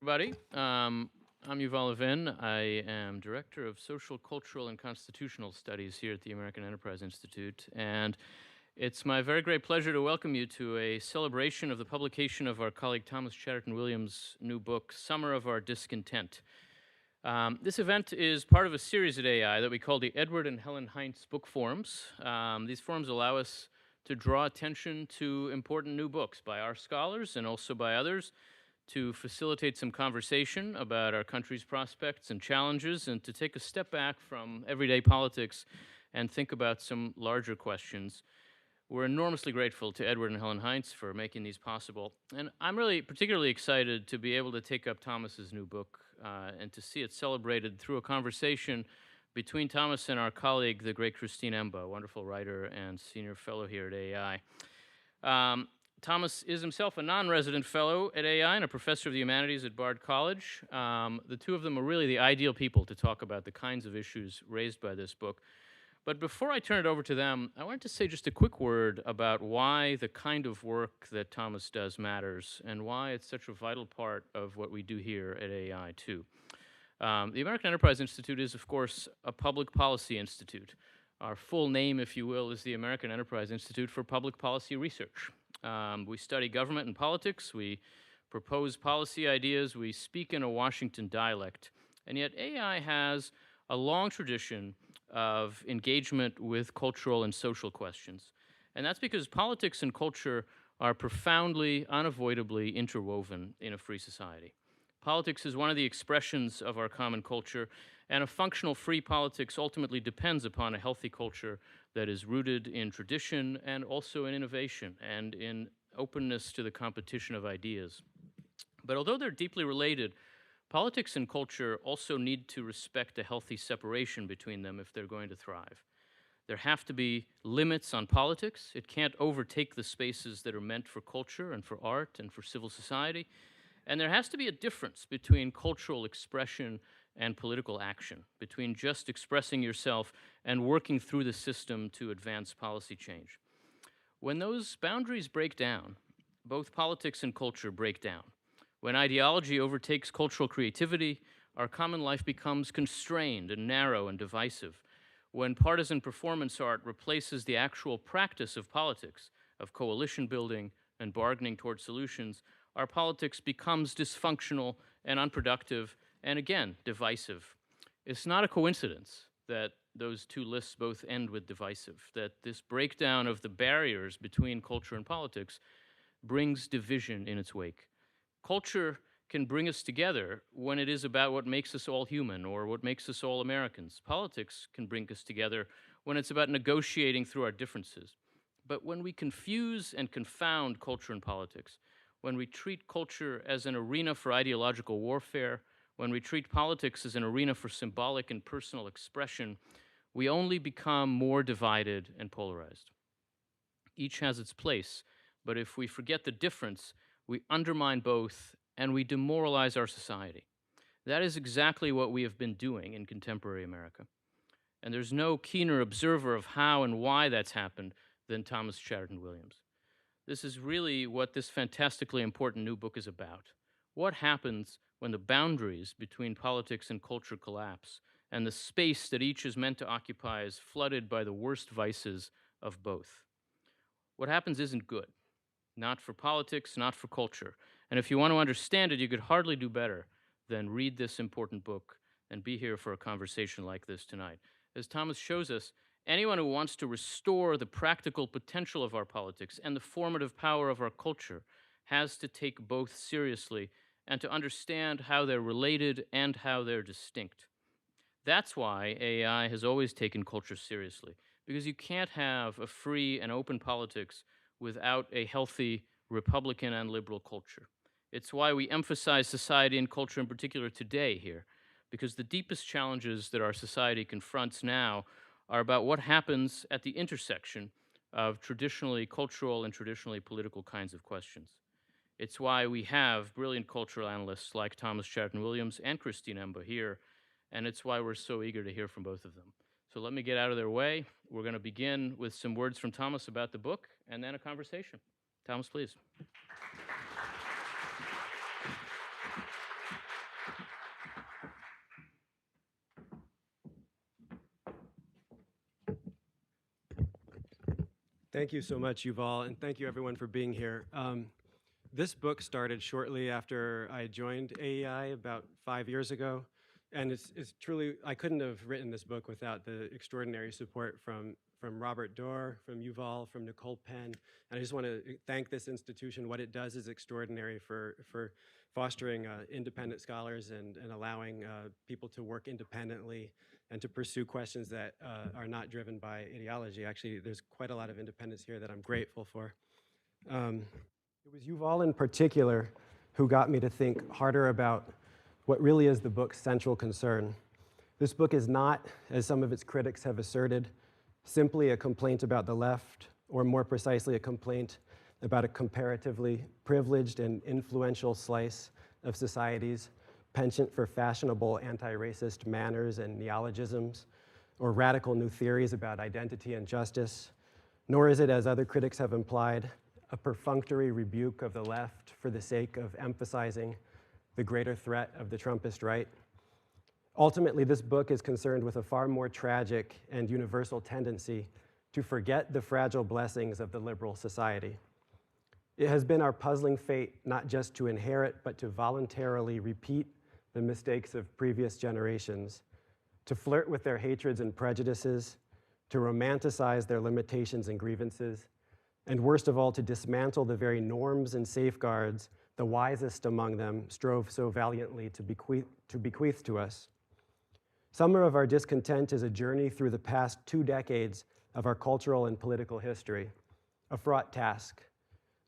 Everybody. I'm Yuval Levin. I am Director of Social, Cultural, and Constitutional Studies here at the American Enterprise Institute, and it's my very great pleasure to welcome you to a celebration of the publication of our colleague Thomas Chatterton Williams' new book, Summer of Our Discontent. This event is part of a series at AI that we call the Edward and Helen Heinz Book Forums. These forums allow us to draw attention to important new books by our scholars and also by others, to facilitate some conversation about our country's prospects and challenges, and to take a step back from everyday politics and think about some larger questions. We're enormously grateful to Edward and Helen Heinz for making these possible. And I'm really particularly excited to be able to take up Thomas's new book and to see it celebrated through a conversation between Thomas and our colleague, the great Christine Emba, a wonderful writer and senior fellow here at AI. Thomas is himself a non-resident fellow at AI and a professor of the humanities at Bard College. The two of them are really the ideal people to talk about the kinds of issues raised by this book. But before I turn it over to them, I wanted to say just a quick word about why the kind of work that Thomas does matters and why it's such a vital part of what we do here at AI, too. The American Enterprise Institute is, of course, a public policy institute. Our full name, if you will, is the American Enterprise Institute for Public Policy Research. We study government and politics, we propose policy ideas, we speak in a Washington dialect, and yet AI has a long tradition of engagement with cultural and social questions. And that's because politics and culture are profoundly, unavoidably interwoven in a free society. Politics is one of the expressions of our common culture, and a functional free politics ultimately depends upon a healthy culture that is rooted in tradition and also in innovation and in openness to the competition of ideas. But although they're deeply related, politics and culture also need to respect a healthy separation between them if they're going to thrive. There have to be limits on politics. It can't overtake the spaces that are meant for culture and for art and for civil society. And there has to be a difference between cultural expression and political action, between just expressing yourself and working through the system to advance policy change. When those boundaries break down, both politics and culture break down. When ideology overtakes cultural creativity, our common life becomes constrained and narrow and divisive. When partisan performance art replaces the actual practice of politics, of coalition building and bargaining toward solutions, our politics becomes dysfunctional and unproductive and, again, divisive. It's not a coincidence that those two lists both end with divisive, that this breakdown of the barriers between culture and politics brings division in its wake. Culture can bring us together when it is about what makes us all human or what makes us all Americans. Politics can bring us together when it's about negotiating through our differences. But when we confuse and confound culture and politics, when we treat culture as an arena for ideological warfare, when we treat politics as an arena for symbolic and personal expression, we only become more divided and polarized. Each has its place, but if we forget the difference, we undermine both and we demoralize our society. That is exactly what we have been doing in contemporary America. And there's no keener observer of how and why that's happened than Thomas Chatterton Williams. This is really what this fantastically important new book is about. What happens when the boundaries between politics and culture collapse, and the space that each is meant to occupy is flooded by the worst vices of both? What happens isn't good. Not for politics, not for culture. And if you want to understand it, you could hardly do better than read this important book and be here for a conversation like this tonight. As Thomas shows us, anyone who wants to restore the practical potential of our politics and the formative power of our culture has to take both seriously and to understand how they're related and how they're distinct. That's why AI has always taken culture seriously, because you can't have a free and open politics without a healthy Republican and liberal culture. It's why we emphasize society and culture in particular today here, because the deepest challenges that our society confronts now are about what happens at the intersection of traditionally cultural and traditionally political kinds of questions. It's why we have brilliant cultural analysts like Thomas Chatterton Williams and Christine Emba here, and it's why we're so eager to hear from both of them. So let me get out of their way. We're going to begin with some words from Thomas about the book, and then a conversation. Thomas, please. Thank you so much, Yuval, and thank you everyone for being here. This book started shortly after I joined AEI about 5 years ago, and it's truly, I couldn't have written this book without the extraordinary support from Robert Dorr, from Yuval, from Nicole Penn, and I just want to thank this institution. What it does is extraordinary for fostering independent scholars and allowing people to work independently and to pursue questions that are not driven by ideology. Actually, there's quite a lot of independence here that I'm grateful for. It was Yuval in particular who got me to think harder about what really is the book's central concern. This book is not, as some of its critics have asserted, simply a complaint about the left, or more precisely, a complaint about a comparatively privileged and influential slice of society's penchant for fashionable anti-racist manners and neologisms, or radical new theories about identity and justice, nor is it, as other critics have implied, a perfunctory rebuke of the left for the sake of emphasizing the greater threat of the Trumpist right. Ultimately, this book is concerned with a far more tragic and universal tendency to forget the fragile blessings of the liberal society. It has been our puzzling fate not just to inherit, but to voluntarily repeat the mistakes of previous generations, to flirt with their hatreds and prejudices, to romanticize their limitations and grievances, and worst of all, to dismantle the very norms and safeguards the wisest among them strove so valiantly to bequeath to us. Summer of Our Discontent is a journey through the past 2 decades of our cultural and political history, a fraught task.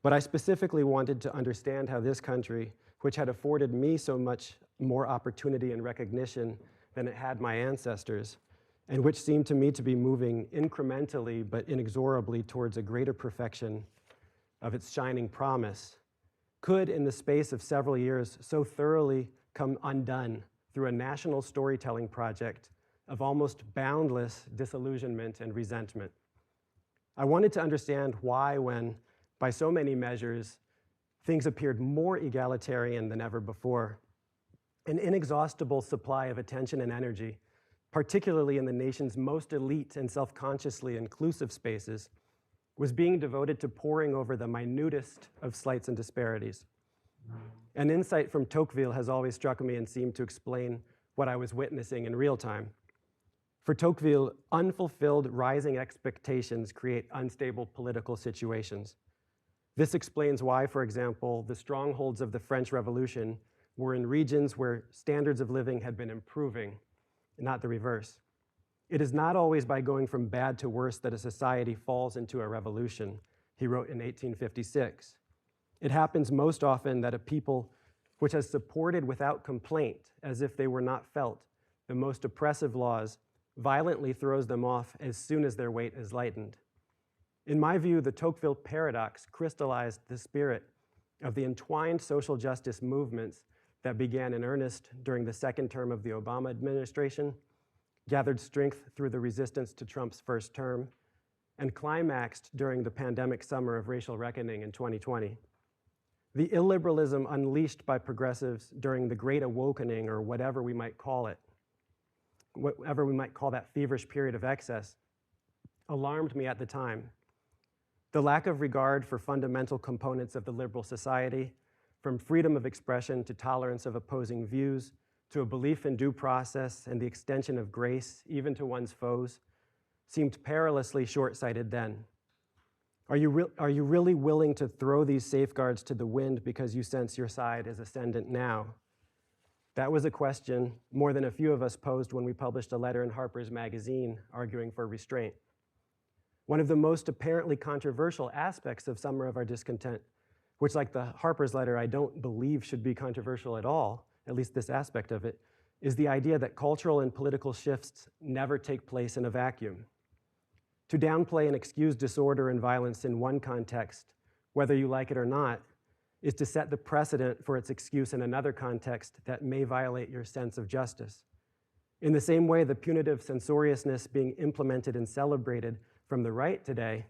But I specifically wanted to understand how this country, which had afforded me so much more opportunity and recognition than it had my ancestors, and which seemed to me to be moving incrementally but inexorably towards a greater perfection of its shining promise, could, in the space of several years, so thoroughly come undone through a national storytelling project of almost boundless disillusionment and resentment. I wanted to understand why, when, by so many measures, things appeared more egalitarian than ever before, an inexhaustible supply of attention and energy, particularly in the nation's most elite and self-consciously inclusive spaces, was being devoted to poring over the minutest of slights and disparities. An insight from Tocqueville has always struck me and seemed to explain what I was witnessing in real time. For Tocqueville, unfulfilled rising expectations create unstable political situations. This explains why, for example, the strongholds of the French Revolution were in regions where standards of living had been improving, not the reverse. It is not always by going from bad to worse that a society falls into a revolution, he wrote in 1856. It happens most often that a people which has supported without complaint, as if they were not felt, the most oppressive laws, violently throws them off as soon as their weight is lightened. In my view, the Tocqueville paradox crystallized the spirit of the entwined social justice movements that began in earnest during the second term of the Obama administration, gathered strength through the resistance to Trump's first term, and climaxed during the pandemic summer of racial reckoning in 2020. The illiberalism unleashed by progressives during the Great Awakening, or whatever we might call it, whatever we might call that feverish period of excess, alarmed me at the time. The lack of regard for fundamental components of the liberal society, from freedom of expression to tolerance of opposing views, to a belief in due process and the extension of grace, even to one's foes, seemed perilously short-sighted then. Are you really willing to throw these safeguards to the wind because you sense your side is ascendant now? That was a question more than a few of us posed when we published a letter in Harper's Magazine arguing for restraint. One of the most apparently controversial aspects of Summer of Our Discontent, which, like the Harper's letter, I don't believe should be controversial at all, at least this aspect of it, is the idea that cultural and political shifts never take place in a vacuum. To downplay and excuse disorder and violence in one context, whether you like it or not, is to set the precedent for its excuse in another context that may violate your sense of justice. In the same way, the punitive censoriousness being implemented and celebrated from the right today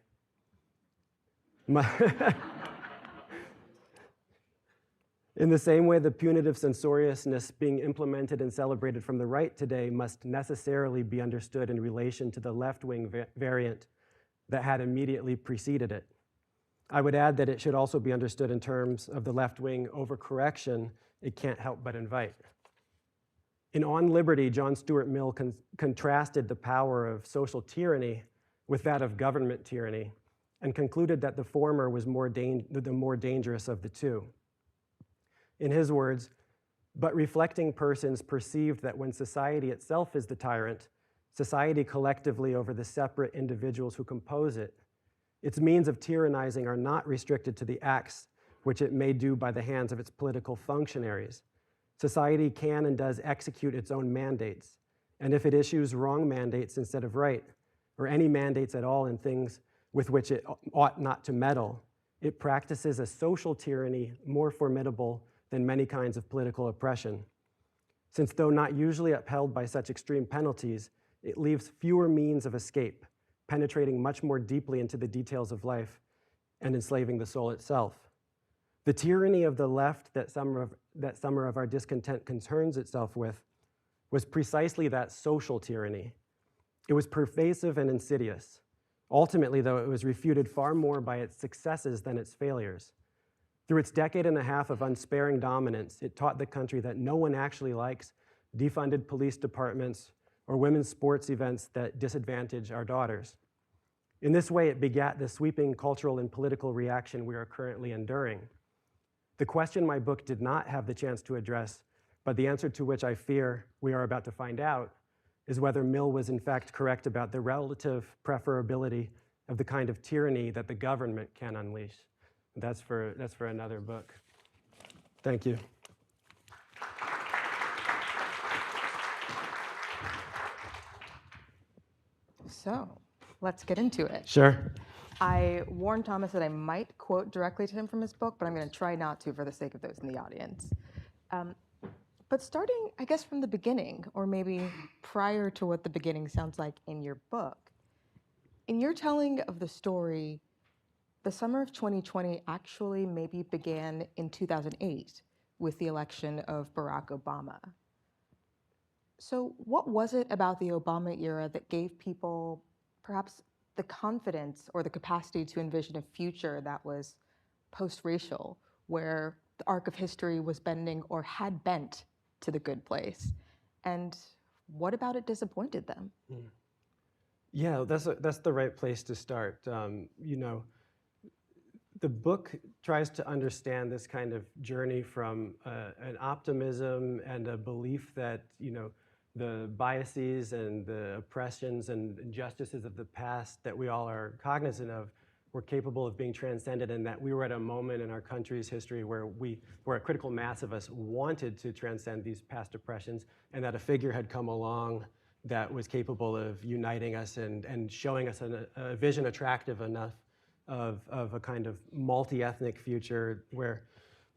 In the same way, the punitive censoriousness being implemented and celebrated from the right today must necessarily be understood in relation to the left-wing variant that had immediately preceded it. I would add that it should also be understood in terms of the left-wing overcorrection it can't help but invite. In On Liberty, John Stuart Mill contrasted the power of social tyranny with that of government tyranny and concluded that the former was the more dangerous of the two. In his words, but reflecting persons perceived that when society itself is the tyrant, society collectively over the separate individuals who compose it, its means of tyrannizing are not restricted to the acts which it may do by the hands of its political functionaries. Society can and does execute its own mandates, and if it issues wrong mandates instead of right, or any mandates at all in things with which it ought not to meddle, it practices a social tyranny more formidable than many kinds of political oppression. Since though not usually upheld by such extreme penalties, it leaves fewer means of escape, penetrating much more deeply into the details of life and enslaving the soul itself. The tyranny of the left that Summer of Our Discontent concerns itself with was precisely that social tyranny. It was pervasive and insidious. Ultimately, though, it was refuted far more by its successes than its failures. Through its decade and a half of unsparing dominance, it taught the country that no one actually likes defunded police departments or women's sports events that disadvantage our daughters. In this way, it begat the sweeping cultural and political reaction we are currently enduring. The question my book did not have the chance to address, but the answer to which I fear we are about to find out, is whether Mill was in fact correct about the relative preferability of the kind of tyranny that the government can unleash. That's for another book. Thank you. So let's get into it. Sure. I warned Thomas that I might quote directly to him from his book, but I'm going to try not to for the sake of those in the audience. But starting, I guess, from the beginning, or maybe prior to what the beginning sounds like in your book, in your telling of the story, the summer of 2020 actually maybe began in 2008 with the election of Barack Obama. So what was it about the Obama era that gave people perhaps the confidence or the capacity to envision a future that was post-racial, where the arc of history was bending or had bent to the good place? And what about it disappointed them? Yeah, that's the right place to start. The book tries to understand this kind of journey from an optimism and a belief that, the biases and the oppressions and injustices of the past that we all are cognizant of were capable of being transcended, and that we were at a moment in our country's history where a critical mass of us wanted to transcend these past oppressions, and that a figure had come along that was capable of uniting us and showing us a vision attractive enough of a kind of multi-ethnic future where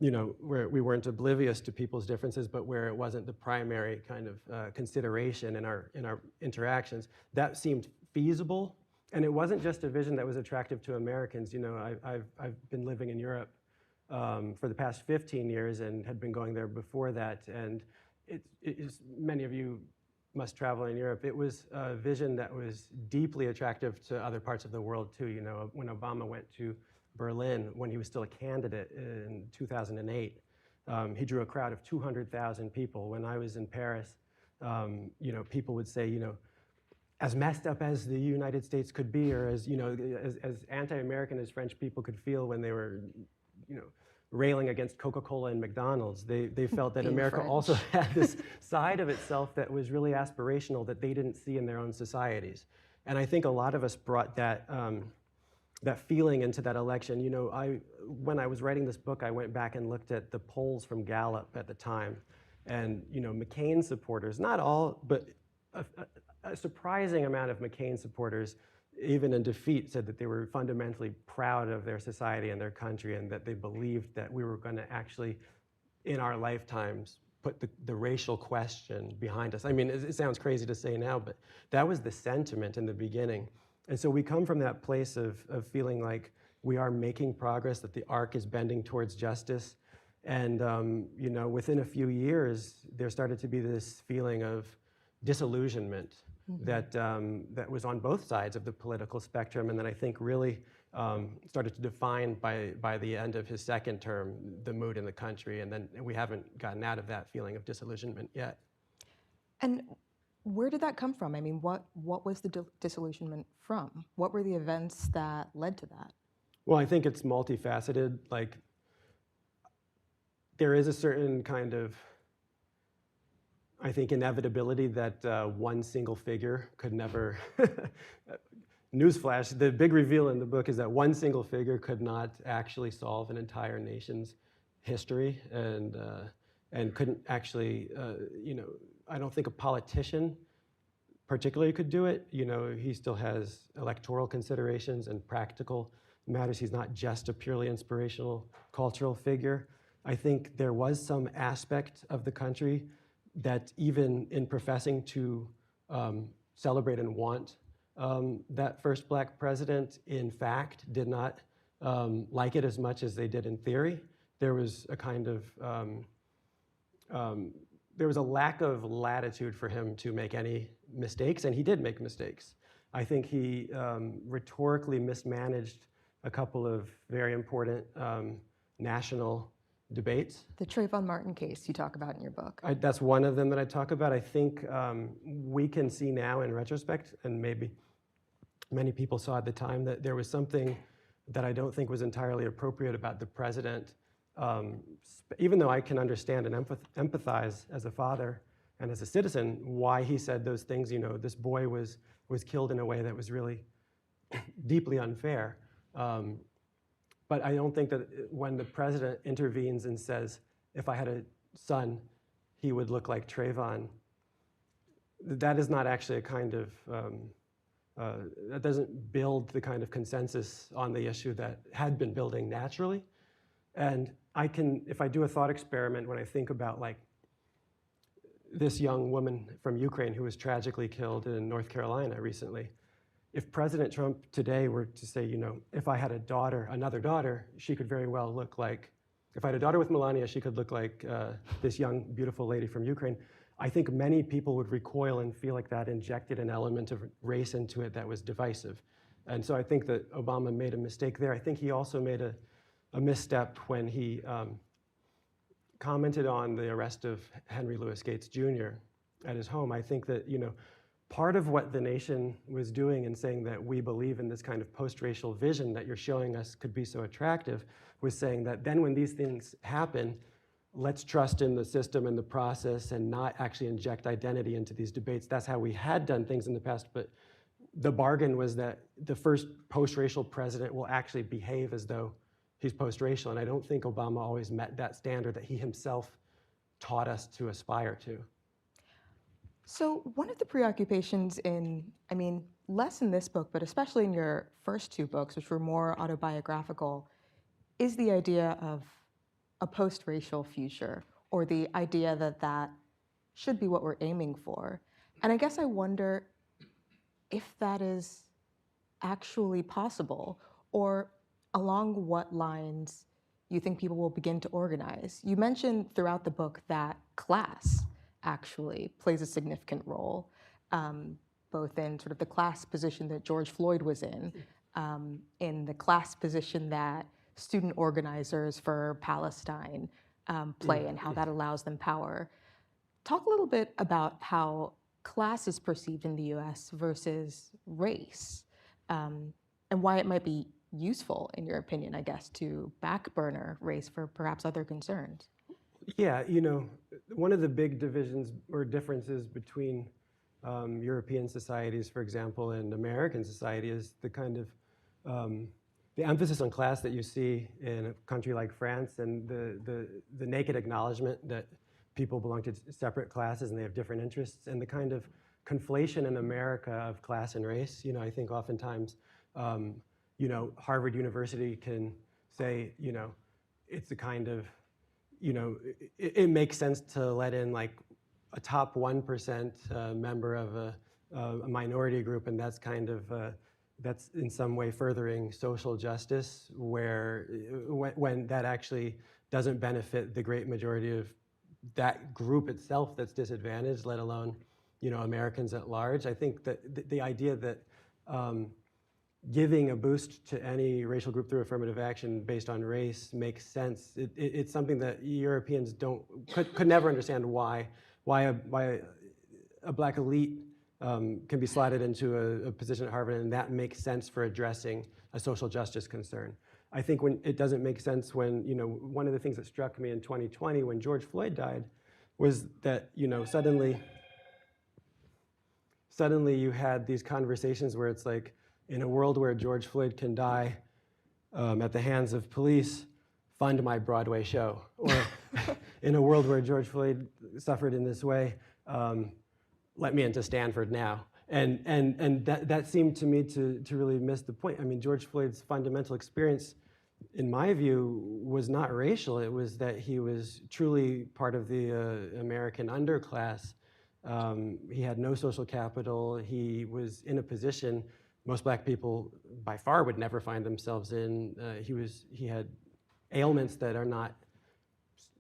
we weren't oblivious to people's differences, but where it wasn't the primary kind of consideration in our interactions. That seemed feasible, and it wasn't just a vision that was attractive to Americans. I've been living in Europe for the past 15 years and had been going there before that, and it is, many of you must travel in Europe. It was a vision that was deeply attractive to other parts of the world too. When Obama went to Berlin, when he was still a candidate in 2008, he drew a crowd of 200,000 people. When I was in Paris, people would say, as messed up as the United States could be, or as anti-American as French people could feel when they were, railing against Coca-Cola and McDonald's. They felt that America French also had this side of itself that was really aspirational that they didn't see in their own societies. And I think a lot of us brought that feeling into that election. When I was writing this book, I went back and looked at the polls from Gallup at the time. And McCain supporters, not all, but a surprising amount of McCain supporters, even in defeat, said that they were fundamentally proud of their society and their country, and that they believed that we were going to actually, in our lifetimes, put the racial question behind us. I mean, it sounds crazy to say now, but that was the sentiment in the beginning. And so we come from that place of feeling like we are making progress, that the arc is bending towards justice. And within a few years, there started to be this feeling of disillusionment. that was on both sides of the political spectrum, and that I think really started to define by the end of his second term the mood in the country, and then we haven't gotten out of that feeling of disillusionment yet. And where did that come from? I mean, what was the disillusionment from? What were the events that led to that? Well, I think it's multifaceted. Like, there is a certain kind of, I think, inevitability that one single figure could never, newsflash, the big reveal in the book is that one single figure could not actually solve an entire nation's history, and couldn't actually, I don't think a politician particularly could do it. He still has electoral considerations and practical matters. He's not just a purely inspirational cultural figure. I think there was some aspect of the country that, even in professing to celebrate and want that first black president, in fact, did not like it as much as they did in theory. There was a kind of, there was a lack of latitude for him to make any mistakes, and he did make mistakes. I think he rhetorically mismanaged a couple of very important national debates. The Trayvon Martin case you talk about in your book. That's one of them that I talk about. I think we can see now in retrospect, and maybe many people saw at the time, that there was something that I don't think was entirely appropriate about the president. Even though I can understand and empathize as a father and as a citizen why he said those things, this boy was killed in a way that was really deeply unfair. But I don't think that when the president intervenes and says, if I had a son, he would look like Trayvon, that is not actually a kind of, that doesn't build the kind of consensus on the issue that had been building naturally. And if I do a thought experiment when I think about, like, this young woman from Ukraine who was tragically killed in North Carolina recently, if President Trump today were to say, if I had another daughter, she could very well look like, if I had a daughter with Melania, she could look like this young, beautiful lady from Ukraine. I think many people would recoil and feel like that injected an element of race into it that was divisive. And so I think that Obama made a mistake there. I think he also made a misstep when he commented on the arrest of Henry Louis Gates Jr. at his home. I think that, part of what the nation was doing in saying that we believe in this kind of post-racial vision that you're showing us could be so attractive was saying that then when these things happen, let's trust in the system and the process and not actually inject identity into these debates. That's how we had done things in the past, but the bargain was that the first post-racial president will actually behave as though he's post-racial, and I don't think Obama always met that standard that he himself taught us to aspire to. So one of the preoccupations less in this book, but especially in your first two books, which were more autobiographical, is the idea of a post-racial future, or the idea that should be what we're aiming for. And I guess I wonder if that is actually possible, or along what lines you think people will begin to organize. You mentioned throughout the book that class actually plays a significant role, both in sort of the class position that George Floyd was in the class position that student organizers for Palestine play, and how that allows them power. Talk a little bit about how class is perceived in the US versus race, and why it might be useful, in your opinion, I guess, to backburner race for perhaps other concerns. Yeah, one of the big divisions or differences between European societies, for example, and American society is the kind of the emphasis on class that you see in a country like France, and the naked acknowledgement that people belong to separate classes and they have different interests, and the kind of conflation in America of class and race. I think oftentimes, Harvard University can say, it's a kind of, it makes sense to let in like a top 1% member of a minority group, and that's kind of, that's in some way furthering social justice, where when that actually doesn't benefit the great majority of that group itself that's disadvantaged, let alone Americans at large. I think that the idea that giving a boost to any racial group through affirmative action based on race makes sense. It's something that Europeans could never understand why a black elite can be slotted into a position at Harvard, and that makes sense for addressing a social justice concern. I think when it doesn't make sense when, one of the things that struck me in 2020 when George Floyd died was that, suddenly you had these conversations where it's like, in a world where George Floyd can die at the hands of police, fund my Broadway show. Or in a world where George Floyd suffered in this way, let me into Stanford now. And that seemed to me to really miss the point. I mean, George Floyd's fundamental experience, in my view, was not racial. It was that he was truly part of the American underclass. He had no social capital. He was in a position most black people by far would never find themselves in. He had ailments that are not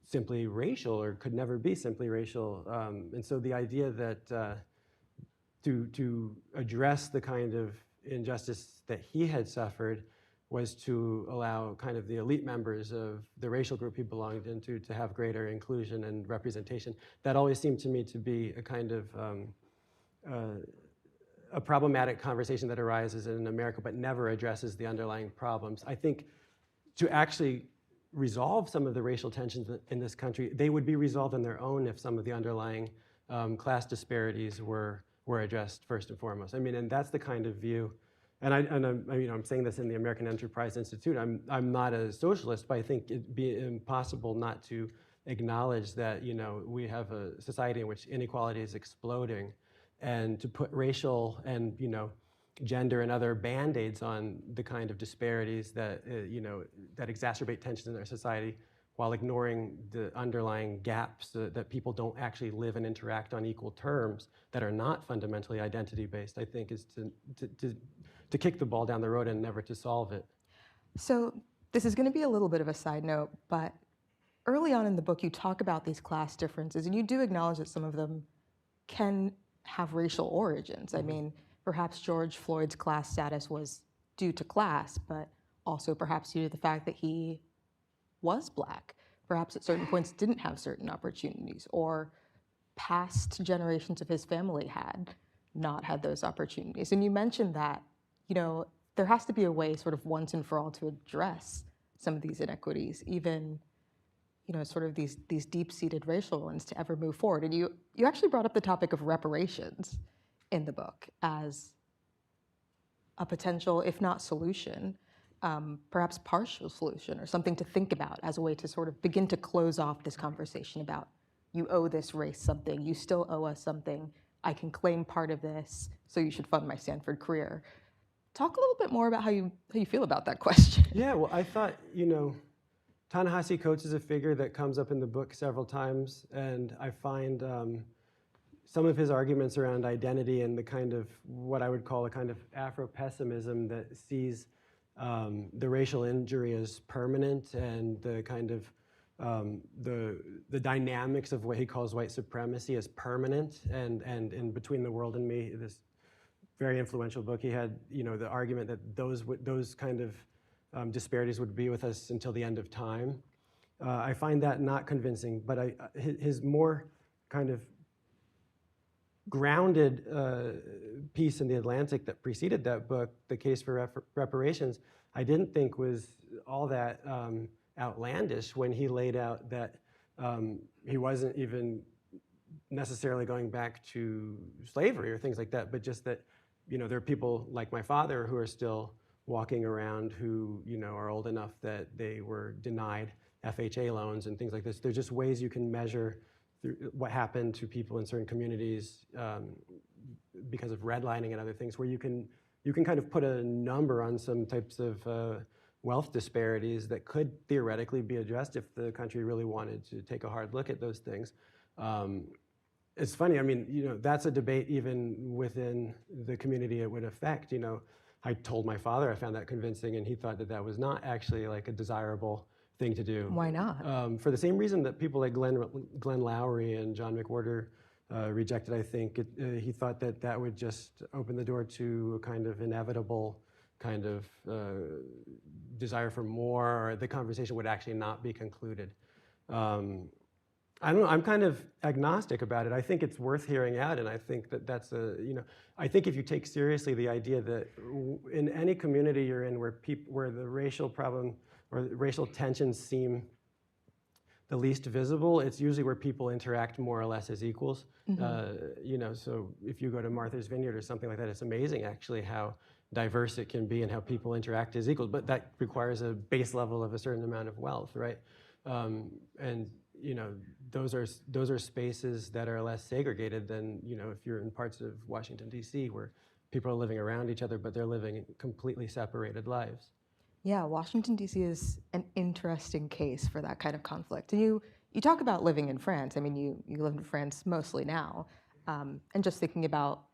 simply racial or could never be simply racial. And so the idea that to address the kind of injustice that he had suffered was to allow kind of the elite members of the racial group he belonged into to have greater inclusion and representation. That always seemed to me to be a kind of a problematic conversation that arises in America but never addresses the underlying problems. I think to actually resolve some of the racial tensions in this country, they would be resolved on their own if some of the underlying class disparities were addressed first and foremost. I mean, and that's the kind of view, and I'm saying this in the American Enterprise Institute. I'm not a socialist, but I think it'd be impossible not to acknowledge that we have a society in which inequality is exploding, and to put racial and gender and other band-aids on the kind of disparities that that exacerbate tensions in our society, while ignoring the underlying gaps that people don't actually live and interact on equal terms that are not fundamentally identity-based, I think is to kick the ball down the road and never to solve it. So this is going to be a little bit of a side note, but early on in the book, you talk about these class differences, and you do acknowledge that some of them can have racial origins. I mean, perhaps George Floyd's class status was due to class, but also perhaps due to the fact that he was black. Perhaps at certain points didn't have certain opportunities, or past generations of his family had not had those opportunities. And you mentioned that, there has to be a way sort of once and for all to address some of these inequities, even sort of these deep-seated racial ones, to ever move forward. And you actually brought up the topic of reparations in the book as a potential, if not solution, perhaps partial solution, or something to think about as a way to sort of begin to close off this conversation about, you owe this race something, you still owe us something, I can claim part of this, so you should fund my Stanford career. Talk a little bit more about how you feel about that question. Yeah, well, I thought, Ta-Nehisi Coates is a figure that comes up in the book several times, and I find some of his arguments around identity and the kind of what I would call a kind of Afro-pessimism that sees the racial injury as permanent, and the kind of the dynamics of what he calls white supremacy as permanent, and in Between the World and Me, this very influential book, he had the argument that those kind of disparities would be with us until the end of time. I find that not convincing, but his more kind of grounded piece in The Atlantic that preceded that book, The Case for Reparations, I didn't think was all that outlandish when he laid out that he wasn't even necessarily going back to slavery or things like that, but just that there are people like my father who are still walking around who are old enough that they were denied FHA loans and things like this. There's just ways you can measure what happened to people in certain communities because of redlining and other things, where you can kind of put a number on some types of wealth disparities that could theoretically be addressed if the country really wanted to take a hard look at those things. It's funny, I mean, that's a debate even within the community it would affect. I told my father I found that convincing, and he thought that was not actually like a desirable thing to do. Why not? For the same reason that people like Glenn Loury and John McWhorter rejected. I think he thought that that would just open the door to a kind of inevitable kind of desire for more, or the conversation would actually not be concluded. I don't know, I'm kind of agnostic about it. I think it's worth hearing out, and I think that that's I think if you take seriously the idea that in any community you're in where the racial problem or racial tensions seem the least visible, it's usually where people interact more or less as equals. So if you go to Martha's Vineyard or something like that, it's amazing actually how diverse it can be and how people interact as equals, but that requires a base level of a certain amount of wealth, right? And those are spaces that are less segregated than if you're in parts of Washington D.C. where people are living around each other, but they're living completely separated lives. Yeah, Washington D.C. is an interesting case for that kind of conflict. And you talk about living in France. I mean, you live in France mostly now, and just thinking about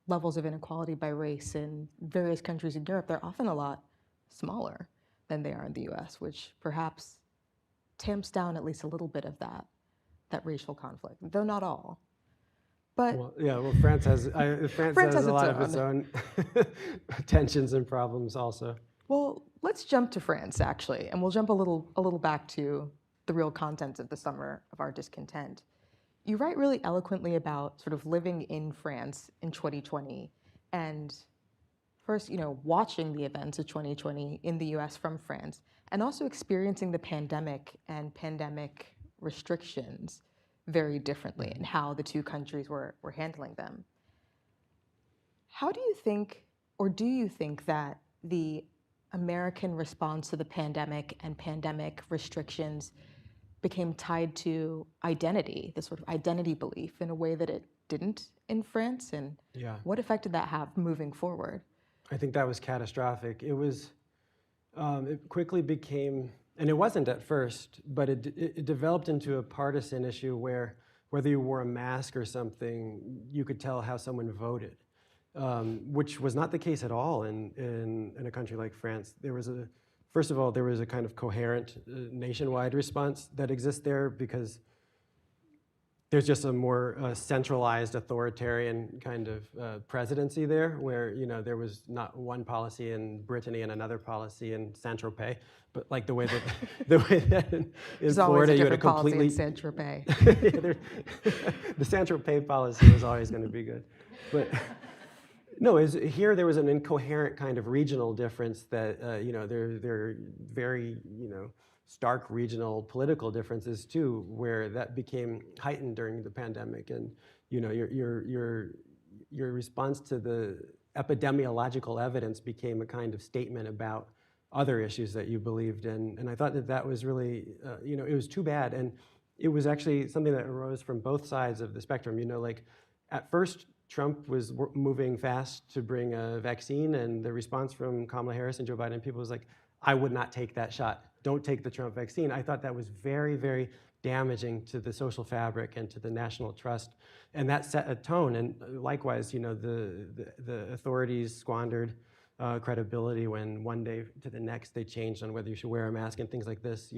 levels of inequality by race in various countries in Europe, they're often a lot smaller than they are in the U.S., which perhaps tamps down at least a little bit of that racial conflict, though not all. But France has a lot of its own tensions and problems also. Well, let's jump to France actually, and we'll jump a little back to the real contents of the summer of our discontent. You write really eloquently about sort of living in France in 2020, and first, watching the events of 2020 in the U.S. from France, and also experiencing the pandemic and pandemic restrictions very differently and how the two countries were handling them. How do you think, or do you think that the American response to the pandemic and pandemic restrictions became tied to identity, the sort of identity belief, in a way that it didn't in France? And what effect did that have moving forward? I think that was catastrophic. It was, it quickly became, and it wasn't at first, but it developed into a partisan issue where whether you wore a mask or something, you could tell how someone voted, which was not the case at all in a country like France. First of all, there was a kind of coherent nationwide response that exists there because there's just a more centralized authoritarian kind of presidency there, where there was not one policy in Brittany and another policy in Saint-Tropez, but like the way that in Florida you had a completely Saint-Tropez. The Saint-Tropez policy was always going to be good, but no, here there was an incoherent kind of regional difference that there are very stark regional political differences too, where that became heightened during the pandemic, and your response to the epidemiological evidence became a kind of statement about other issues that you believed in, and I thought that was really it was too bad, and it was actually something that arose from both sides of the spectrum. Like at first, Trump was moving fast to bring a vaccine, and the response from Kamala Harris and Joe Biden, people was like, I would not take that shot. Don't take the Trump vaccine. I thought that was very, very damaging to the social fabric and to the national trust. And that set a tone. And likewise, the authorities squandered credibility when one day to the next they changed on whether you should wear a mask and things like this.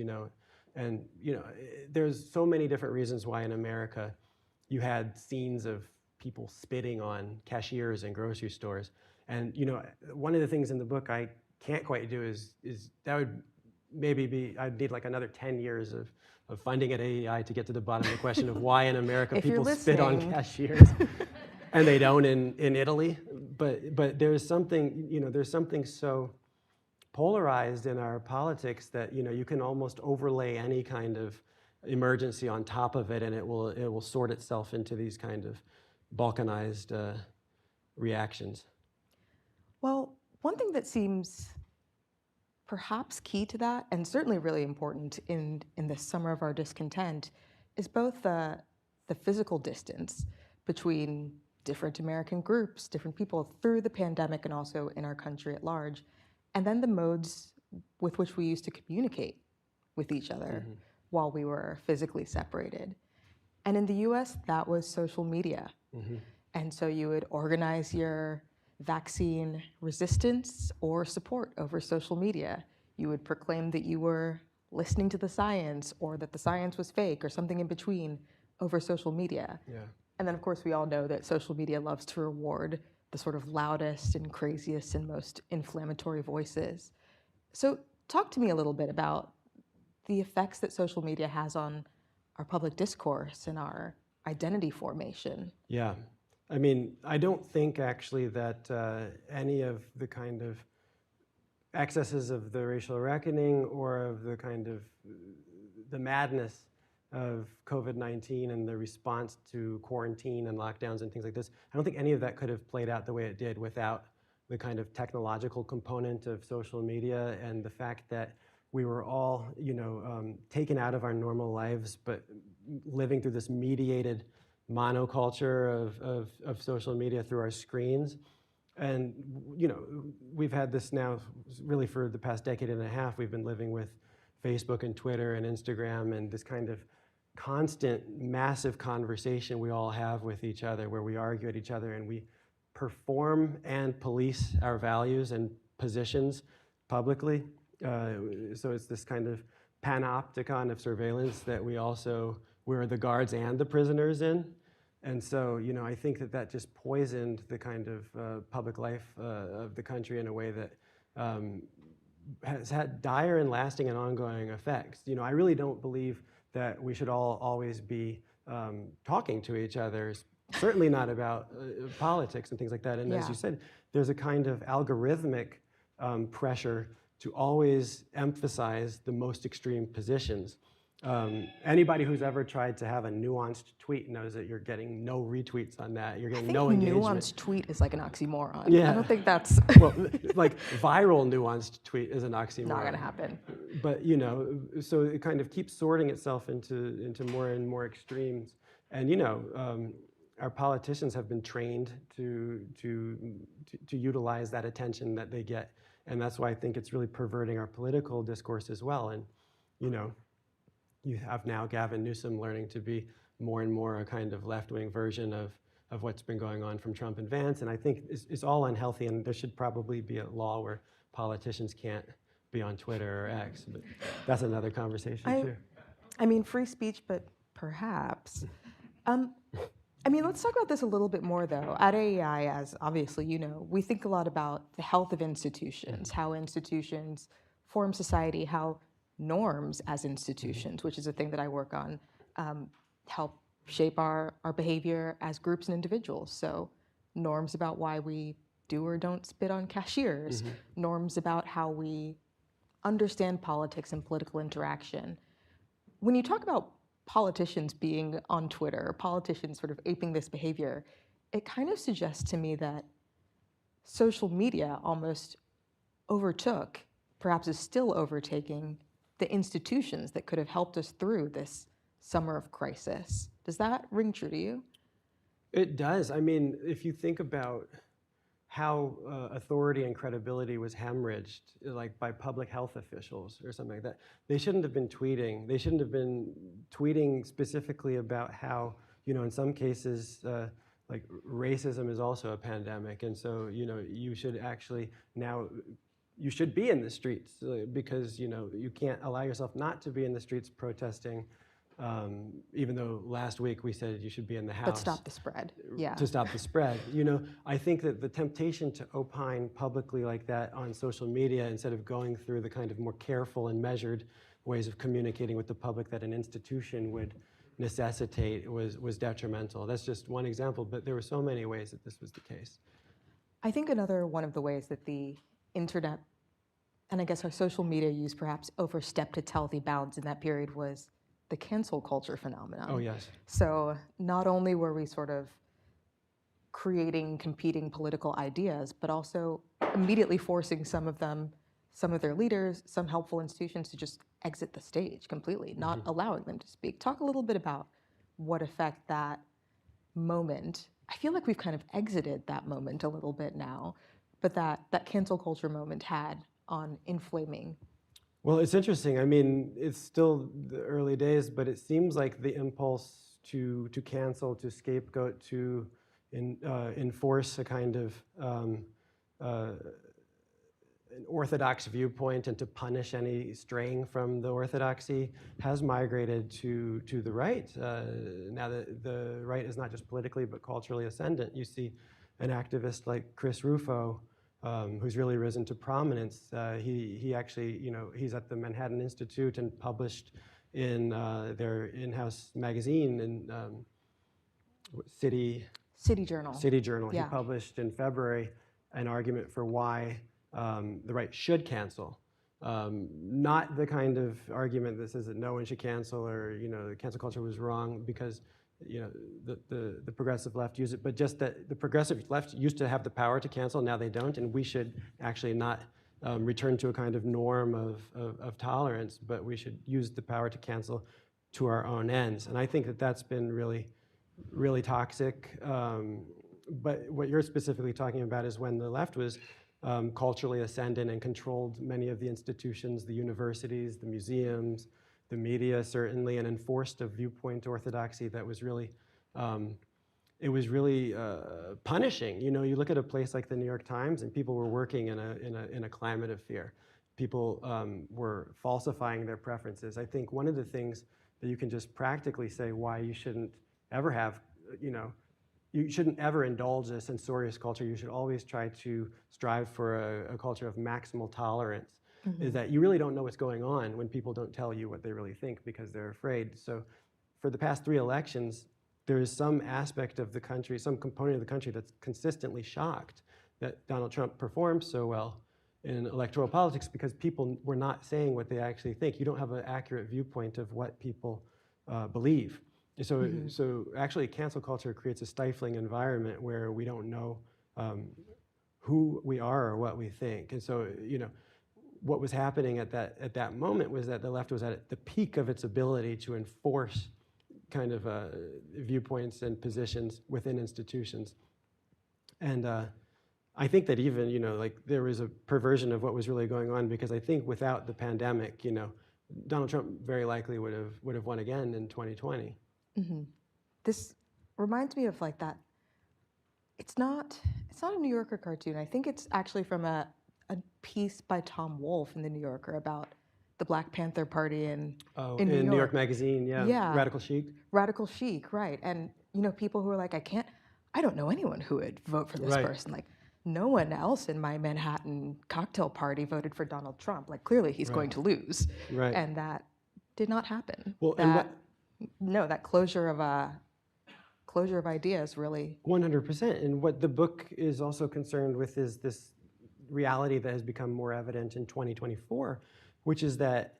And there's so many different reasons why in America you had scenes of people spitting on cashiers in grocery stores. And one of the things in the book I can't quite do is that would maybe be, I'd need like another 10 years of funding at AEI to get to the bottom of the question of why in America people spit on cashiers and they don't in Italy. But there's something, there's something so polarized in our politics that you can almost overlay any kind of emergency on top of it, and it will sort itself into these kind of balkanized reactions. Well, one thing that seems perhaps key to that, and certainly really important in the summer of our discontent, is both the physical distance between different American groups, different people through the pandemic and also in our country at large, and then the modes with which we used to communicate with each other while we were physically separated. And in the US, that was social media. And so you would organize your vaccine resistance or support over social media. You would proclaim that you were listening to the science or that the science was fake or something in between over social media. And then, of course, we all know that social media loves to reward the sort of loudest and craziest and most inflammatory voices. So, talk to me a little bit about the effects that social media has on our public discourse and our identity formation. Yeah. I mean, I don't think actually that any of the kind of excesses of the racial reckoning or of the kind of the madness of COVID-19 and the response to quarantine and lockdowns and things like this, I don't think any of that could have played out the way it did without the kind of technological component of social media and the fact that we were all, taken out of our normal lives, but living through this mediated monoculture of social media through our screens. And we've had this now really for the past decade and a half. We've been living with Facebook and Twitter and Instagram and this kind of constant, massive conversation we all have with each other where we argue at each other and we perform and police our values and positions publicly. So it's this kind of panopticon of surveillance that we're the guards and the prisoners in. And so, I think that just poisoned the kind of public life of the country in a way that has had dire and lasting and ongoing effects. I really don't believe that we should all always be talking to each other, certainly not about politics and things like that. And as you said, there's a kind of algorithmic pressure to always emphasize the most extreme positions. Anybody who's ever tried to have a nuanced tweet knows that you're getting no retweets on that. You're getting no engagement. Nuanced tweet is like an oxymoron. Yeah. I don't think that's well, like viral nuanced tweet is an oxymoron. not going to happen. But so it kind of keeps sorting itself into more and more extremes. And our politicians have been trained to utilize that attention that they get, and that's why I think it's really perverting our political discourse as well. And you have now Gavin Newsom learning to be more and more a kind of left-wing version of what's been going on from Trump and Vance, and I think it's all unhealthy, and there should probably be a law where politicians can't be on Twitter or X, but that's another conversation too. I mean, free speech, but perhaps. Let's talk about this a little bit more, though. At AEI, as obviously we think a lot about the health of institutions, how institutions form society, how norms as institutions, which is a thing that I work on, help shape our behavior as groups and individuals. So norms about why we do or don't spit on cashiers, norms about how we understand politics and political interaction. When you talk about politicians being on Twitter, politicians sort of aping this behavior, it kind of suggests to me that social media almost overtook, perhaps is still overtaking, the institutions that could have helped us through this summer of crisis. Does that ring true to you? It does. I mean, if you think about how authority and credibility was hemorrhaged, like by public health officials or something like that, they shouldn't have been tweeting. They shouldn't have been tweeting specifically about how, in some cases, like racism is also a pandemic, and so you should actually now. You should be in the streets because you can't allow yourself not to be in the streets protesting, even though last week we said you should be in the house. But stop the spread, yeah. To stop the spread. I think that the temptation to opine publicly like that on social media instead of going through the kind of more careful and measured ways of communicating with the public that an institution would necessitate was detrimental. That's just one example, but there were so many ways that this was the case. I think another one of the ways that the internet and I guess our social media use perhaps overstepped its healthy bounds in that period was the cancel culture phenomenon. Oh, yes. So not only were we sort of creating competing political ideas, but also immediately forcing some of their leaders, some helpful institutions to just exit the stage completely, not allowing them to speak. Talk a little bit about what effect that moment, I feel like we've kind of exited that moment a little bit now, but that cancel culture moment had on inflaming. Well, it's interesting. I mean, it's still the early days, but it seems like the impulse to cancel, to scapegoat, to enforce a kind of an orthodox viewpoint and to punish any straying from the orthodoxy has migrated to the right. Now the right is not just politically but culturally ascendant. You see an activist like Chris Rufo, who's really risen to prominence. He actually, he's at the Manhattan Institute and published in their in-house magazine in City Journal. City Journal. Yeah. He published in February an argument for why the right should cancel. Not the kind of argument that says that no one should cancel or the cancel culture was wrong because the progressive left use it, but just that the progressive left used to have the power to cancel, now they don't, and we should actually not return to a kind of norm of tolerance, but we should use the power to cancel to our own ends. And I think that that's been really toxic. But what you're specifically talking about is when the left was culturally ascendant and controlled many of the institutions, the universities, the museums, the media certainly, and enforced a viewpoint orthodoxy that was really, it was really punishing. You look at a place like the New York Times, and people were working in a climate of fear. People were falsifying their preferences. I think one of the things that you can just practically say why you shouldn't ever have, you shouldn't ever indulge a censorious culture. You should always try to strive for a culture of maximal tolerance. Mm-hmm. Is that you really don't know what's going on when people don't tell you what they really think because they're afraid. So for the past 3 elections, there is some aspect of the country, some component of the country that's consistently shocked that Donald Trump performed so well in electoral politics because people were not saying what they actually think. You don't have an accurate viewpoint of what people believe. So, mm-hmm. So actually cancel culture creates a stifling environment where we don't know who we are or what we think. And so, what was happening at that moment was that the left was at the peak of its ability to enforce kind of viewpoints and positions within institutions. And I think that even, like there was a perversion of what was really going on because I think without the pandemic, Donald Trump very likely would have won again in 2020. Mm-hmm. This reminds me of like that. It's not a New Yorker cartoon. I think it's actually from a piece by Tom Wolfe in the New Yorker about the Black Panther Party in New York Magazine, yeah. Radical Chic. Radical Chic, right. And people who are like, I don't know anyone who would vote for this person. Like, no one else in my Manhattan cocktail party voted for Donald Trump. Like, clearly he's going to lose. Right. And that did not happen. Well, that closure of ideas really. 100%. And what the book is also concerned with is this reality that has become more evident in 2024, which is that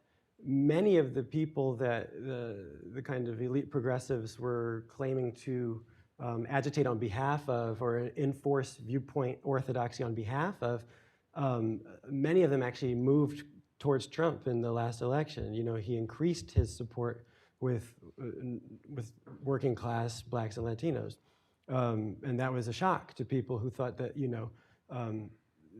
many of the people that the kind of elite progressives were claiming to agitate on behalf of or enforce viewpoint orthodoxy on behalf of, many of them actually moved towards Trump in the last election. He increased his support with working class blacks and Latinos. And that was a shock to people who thought that,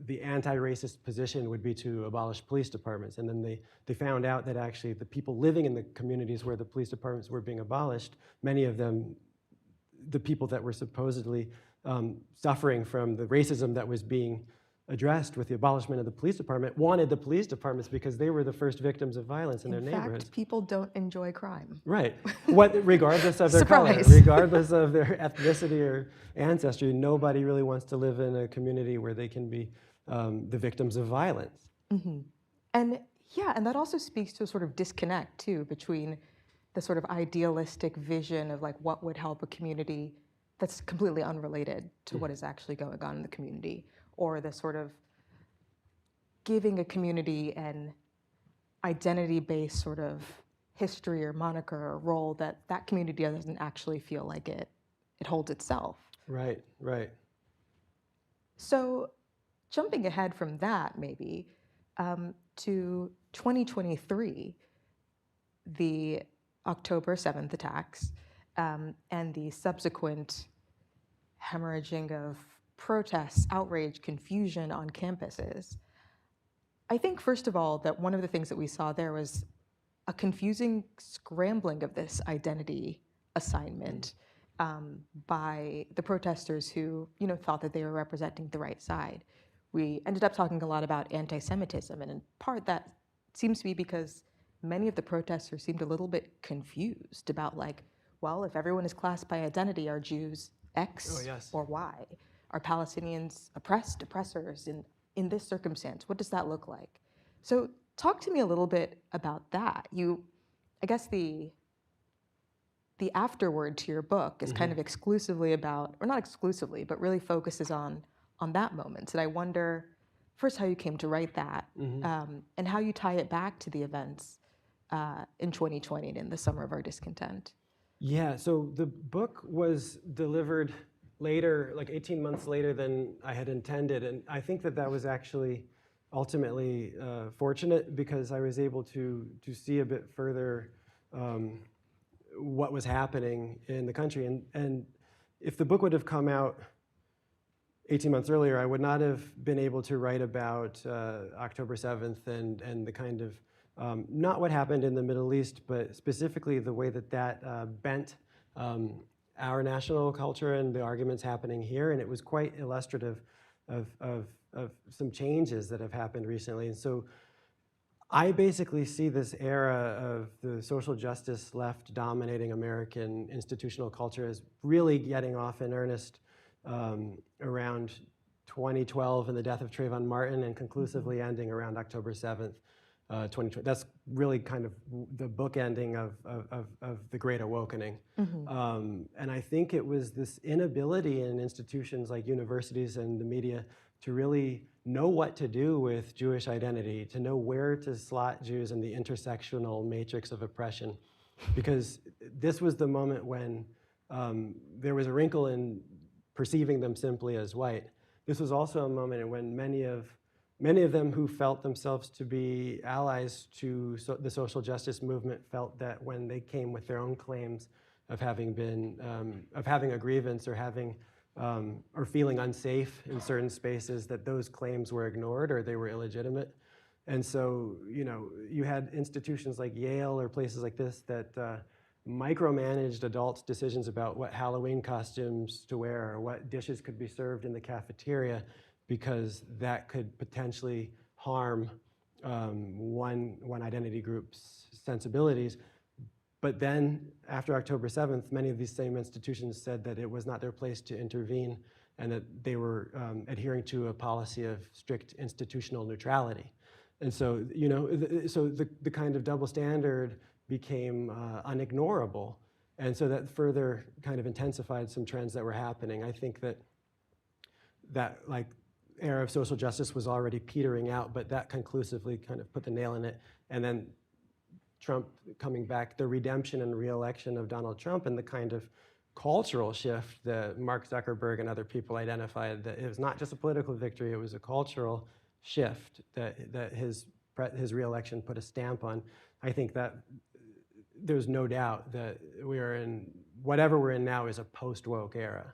the anti-racist position would be to abolish police departments. And then they found out that actually the people living in the communities where the police departments were being abolished, many of them, the people that were supposedly suffering from the racism that was being addressed with the abolishment of the police department, wanted the police departments because they were the first victims of violence in their neighborhoods. In fact, people don't enjoy crime. Right. Regardless of their color, regardless of their ethnicity or ancestry, nobody really wants to live in a community where they can be the victims of violence. Mm-hmm. And that also speaks to a sort of disconnect too between the sort of idealistic vision of like what would help a community that's completely unrelated to what is actually going on in the community, or the sort of giving a community an identity-based sort of history or moniker or role that community doesn't actually feel like it holds itself. Right. So jumping ahead from that maybe to 2023, the October 7th attacks and the subsequent hemorrhaging of protests, outrage, confusion on campuses. I think, first of all, that one of the things that we saw there was a confusing scrambling of this identity assignment by the protesters who, thought that they were representing the right side. we ended up talking a lot about anti-Semitism, and in part that seems to be because many of the protesters seemed a little bit confused about like, well, if everyone is classed by identity, are Jews X yes. or Y? Are Palestinians oppressed, oppressors in this circumstance? What does that look like? So talk to me a little bit about that. I guess the afterword to your book is kind of exclusively about, or not exclusively, but really focuses on that moment. And I wonder, first, how you came to write that, and how you tie it back to the events in 2020 and in the summer of our discontent. Yeah, so the book was delivered later, like 18 months later than I had intended. And I think that was actually ultimately fortunate, because I was able to see a bit further what was happening in the country. And if the book would have come out 18 months earlier, I would not have been able to write about October 7th and the kind of, not what happened in the Middle East, but specifically the way that bent our national culture and the arguments happening here. And it was quite illustrative of some changes that have happened recently. And so I basically see this era of the social justice left dominating American institutional culture as really getting off in earnest around 2012 and the death of Trayvon Martin, and conclusively ending around October 7th, 2020. That's really kind of the bookending of the Great Awakening. And I think it was this inability in institutions like universities and the media to really know what to do with Jewish identity, to know where to slot Jews in the intersectional matrix of oppression. Because this was the moment when there was a wrinkle in perceiving them simply as white. This was also a moment when many of them who felt themselves to be allies to the social justice movement felt that when they came with their own claims of having been, of having a grievance or having, or feeling unsafe in certain spaces, that those claims were ignored or they were illegitimate. And so, you had institutions like Yale or places like this that micromanaged adults' decisions about what Halloween costumes to wear or what dishes could be served in the cafeteria, because that could potentially harm one identity group's sensibilities. But then, after October 7th, many of these same institutions said that it was not their place to intervene, and that they were adhering to a policy of strict institutional neutrality. And so, the kind of double standard became unignorable. And so that further kind of intensified some trends that were happening. I think that like era of social justice was already petering out, but that conclusively kind of put the nail in it. And then Trump coming back, the redemption and re-election of Donald Trump, and the kind of cultural shift that Mark Zuckerberg and other people identified, that it was not just a political victory, it was a cultural shift that his re-election put a stamp on. I think that there's no doubt that we are in, whatever we're in now is a post-woke era.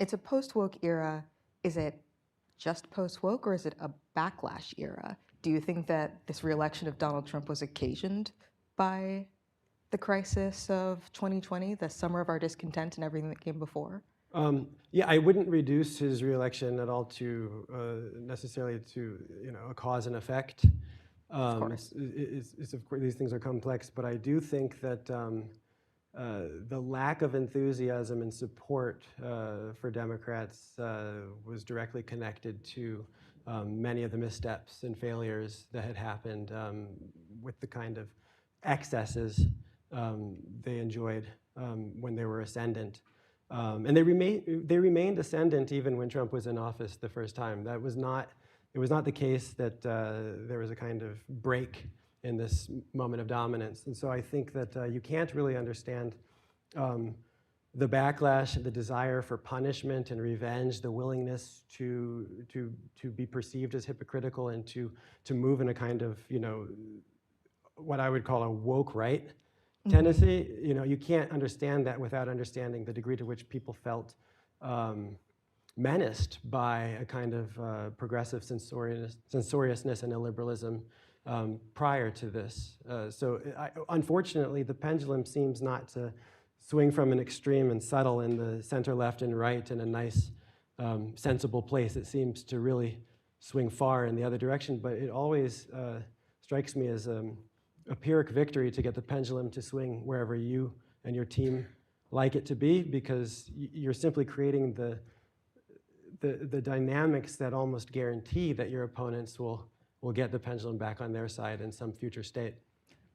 It's a post-woke era. Is it just post-woke, or is it a backlash era? Do you think that this re-election of Donald Trump was occasioned by the crisis of 2020, the summer of our discontent and everything that came before? Yeah, I wouldn't reduce his re-election at all to necessarily to a cause and effect. Of course. Of course, these things are complex, but I do think that the lack of enthusiasm and support for Democrats was directly connected to many of the missteps and failures that had happened with the kind of excesses they enjoyed when they were ascendant. And they remained ascendant even when Trump was in office the first time. It was not the case that there was a kind of break in this moment of dominance. And so I think that you can't really understand the backlash, the desire for punishment and revenge, the willingness to be perceived as hypocritical and to move in a kind of, what I would call a woke right tendency. You can't understand that without understanding the degree to which people felt menaced by a kind of progressive censoriousness and illiberalism prior to this. Unfortunately, the pendulum seems not to swing from an extreme and settle in the center, left, and right in a nice, sensible place. It seems to really swing far in the other direction, but it always strikes me as a Pyrrhic victory to get the pendulum to swing wherever you and your team like it to be, because you're simply creating the dynamics that almost guarantee that your opponents will get the pendulum back on their side in some future state.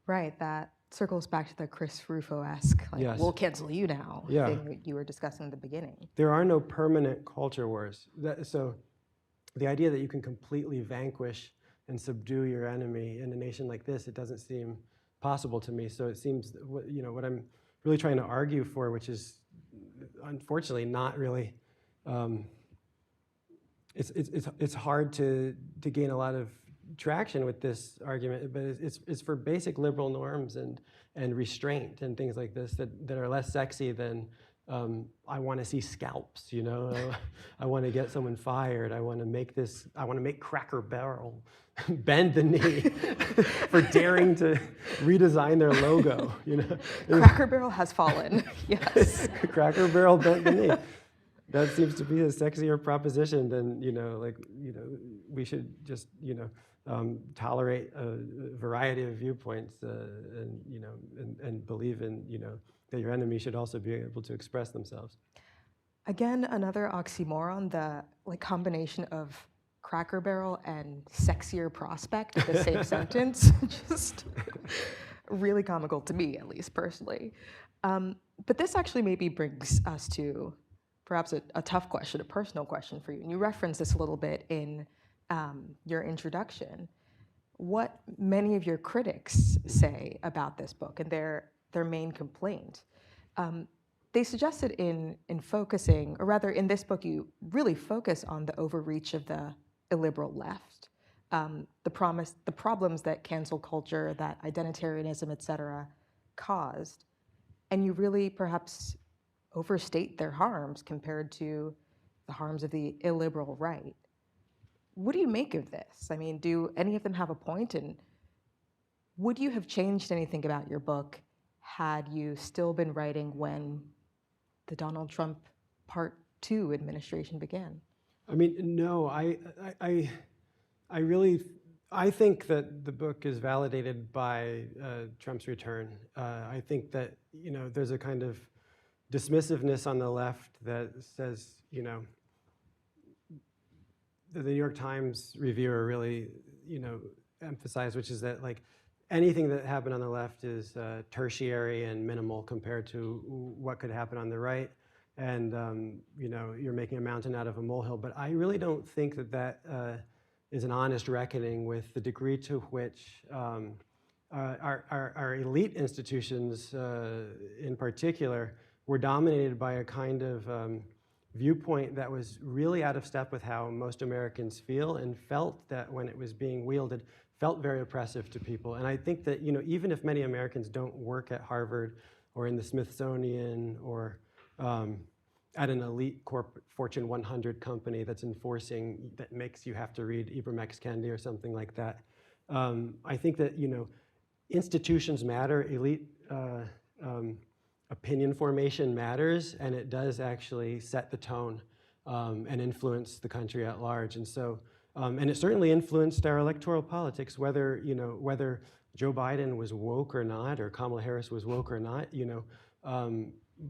Right, that circles back to the Chris Rufo-esque, like, Yes. we'll cancel you now Yeah. thing that you were discussing in the beginning. There are no permanent culture wars. So the idea that you can completely vanquish and subdue your enemy in a nation like this, it doesn't seem possible to me. So it seems, what I'm really trying to argue for, which is unfortunately not really, it's hard to gain a lot of traction with this argument, but it's for basic liberal norms and restraint and things like this that are less sexy than I want to see scalps, I want to get someone fired. I want to make Cracker Barrel bend the knee for daring to redesign their logo. Cracker Barrel has fallen. Yes. Cracker Barrel bent the knee. That seems to be a sexier proposition than we should just tolerate a variety of viewpoints and believe in that your enemy should also be able to express themselves. Again, another oxymoron, the combination of Cracker Barrel and sexier prospect in the same sentence. Just really comical to me, at least personally. But this actually maybe brings us to perhaps a tough question, a personal question for you. And you referenced this a little bit in your introduction. What many of your critics say about this book and their main complaint. They suggested in focusing, or rather in this book, you really focus on the overreach of the illiberal left, the problems that cancel culture, that identitarianism, et cetera, caused. And you really perhaps overstate their harms compared to the harms of the illiberal right. What do you make of this? I mean, do any of them have a point? And would you have changed anything about your book had you still been writing when the Donald Trump Part 2 administration began? I mean, no, I think that the book is validated by Trump's return. I think that, there's a kind of dismissiveness on the left that says, the New York Times reviewer really, emphasized, which is that anything that happened on the left is tertiary and minimal compared to what could happen on the right. And you're making a mountain out of a molehill. But I really don't think that is an honest reckoning with the degree to which our elite institutions, in particular, were dominated by a kind of viewpoint that was really out of step with how most Americans feel, and felt that when it was being wielded, felt very oppressive to people. And I think that even if many Americans don't work at Harvard or in the Smithsonian or at an elite corporate Fortune 100 company that makes you have to read Ibram X. Kendi or something like that, I think that institutions matter, elite opinion formation matters, and it does actually set the tone and influence the country at large. And so, and it certainly influenced our electoral politics, whether Joe Biden was woke or not, or Kamala Harris was woke or not.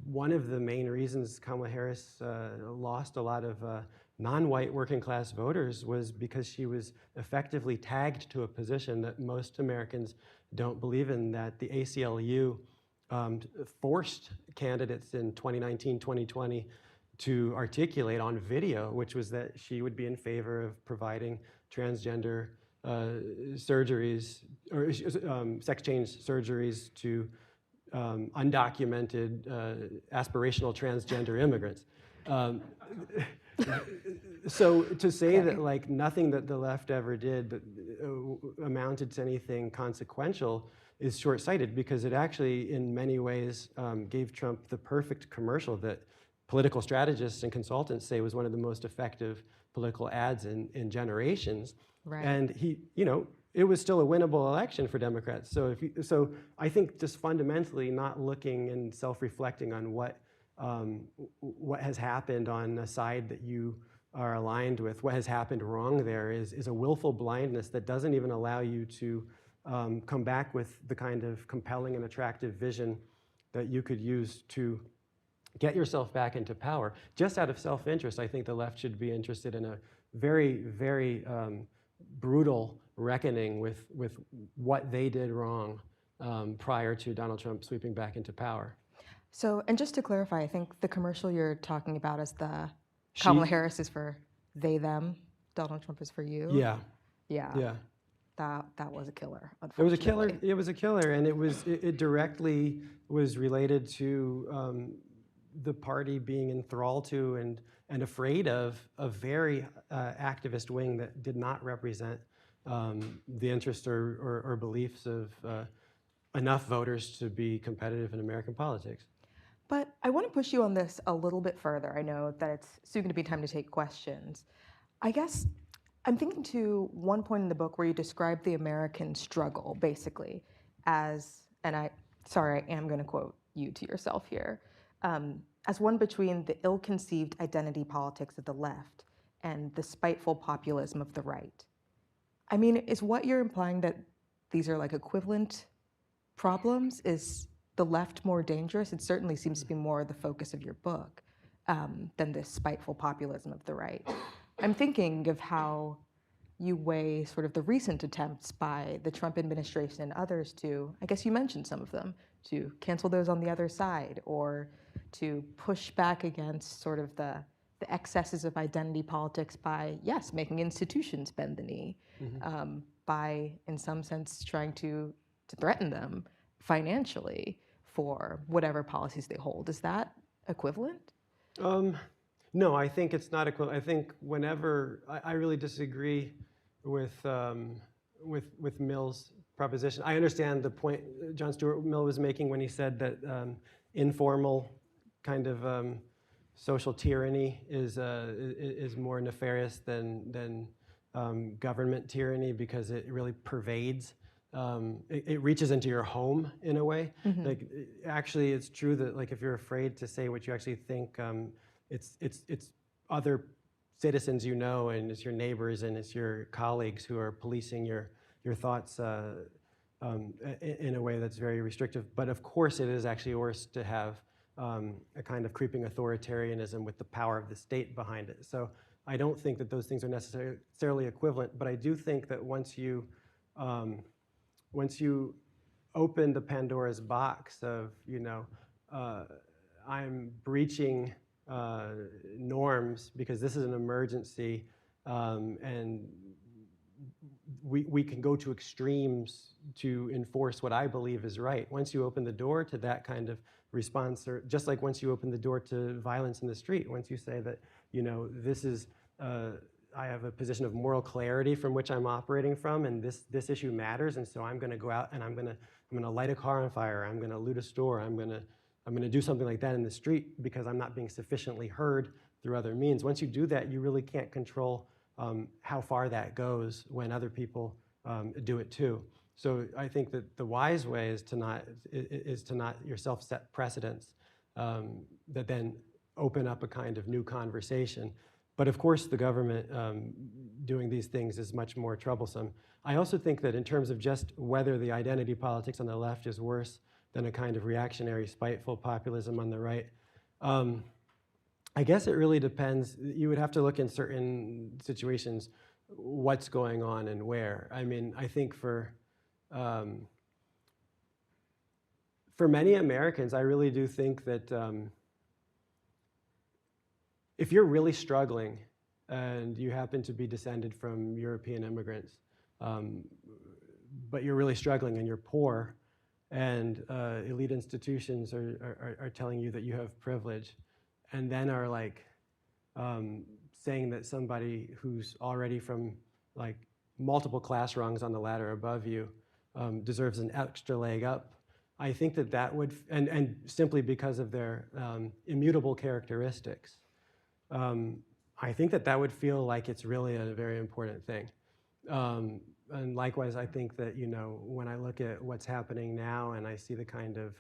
One of the main reasons Kamala Harris lost a lot of non-white working class voters was because she was effectively tagged to a position that most Americans don't believe in, that the ACLU forced candidates in 2019, 2020 to articulate on video, which was that she would be in favor of providing transgender surgeries or sex change surgeries to undocumented aspirational transgender immigrants. So to say that nothing that the left ever did that amounted to anything consequential is short-sighted, because it actually, in many ways, gave Trump the perfect commercial that political strategists and consultants say was one of the most effective political ads in generations. Right. And it was still a winnable election for Democrats. So so I think just fundamentally not looking and self-reflecting on what has happened on a side that you are aligned with what has happened wrong there is a willful blindness that doesn't even allow you to come back with the kind of compelling and attractive vision that you could use to get yourself back into power. Just out of self-interest, I think the left should be interested in a very, very brutal reckoning with what they did wrong prior to Donald Trump sweeping back into power. So, and just to clarify, I think the commercial you're talking about is Kamala Harris is for they, them. Donald Trump is for you. Yeah. Yeah. Yeah. That was a killer, It was a unfortunately. killer. It was a killer, and it directly was related to the party being enthralled to and afraid of a very activist wing that did not represent the interests or beliefs of enough voters to be competitive in American politics. But I want to push you on this a little bit further. I know that it's soon going to be time to take questions. I guess I'm thinking to one point in the book where you describe the American struggle, basically, as, and I am going to quote you to yourself here, as one between the ill-conceived identity politics of the left and the spiteful populism of the right. I mean, is what you're implying that these are like equivalent problems? Is the left more dangerous? It certainly seems to be more the focus of your book than this spiteful populism of the right. I'm thinking of how you weigh sort of the recent attempts by the Trump administration and others to, I guess you mentioned some of them, to cancel those on the other side or to push back against sort of the excesses of identity politics by, yes, making institutions bend the knee, by, in some sense, trying to threaten them financially for whatever policies they hold. Is that equivalent? No, I think it's not equivalent. I think whenever I really disagree with Mill's proposition. I understand the point John Stuart Mill was making when he said that informal kind of social tyranny is more nefarious than government tyranny because it really pervades. It reaches into your home in a way. Like, actually, it's true that like if you're afraid to say what you actually think, it's other citizens you know, and it's your neighbors and it's your colleagues who are policing your thoughts in a way that's very restrictive. But of course, it is actually worse to have a kind of creeping authoritarianism with the power of the state behind it. So I don't think that those things are necessarily equivalent. But I do think that once you open the Pandora's box of, I'm breaching norms because this is an emergency, and we can go to extremes to enforce what I believe is right. Once you open the door to that kind of response, or just like once you open the door to violence in the street, once you say that, this is, I have a position of moral clarity from which I'm operating from, and this issue matters, and so I'm going to go out and I'm going to light a car on fire. I'm going to loot a store. I'm going to do something like that in the street because I'm not being sufficiently heard through other means. Once you do that, you really can't control how far that goes when other people do it too. So I think that the wise way is to not yourself set precedents that then open up a kind of new conversation. But of course, the government doing these things is much more troublesome. I also think that in terms of just whether the identity politics on the left is worse than a kind of reactionary, spiteful populism on the right, I guess it really depends. You would have to look in certain situations what's going on and where. I mean, I think for many Americans, I really do think that if you're really struggling and you happen to be descended from European immigrants, but you're really struggling and you're poor, and elite institutions are telling you that you have privilege, and then are like saying that somebody who's already from like multiple class rungs on the ladder above you deserves an extra leg up. I think that would, and simply because of their immutable characteristics, I think that would feel like it's really a very important thing. And likewise, I think that, when I look at what's happening now and I see the kind of,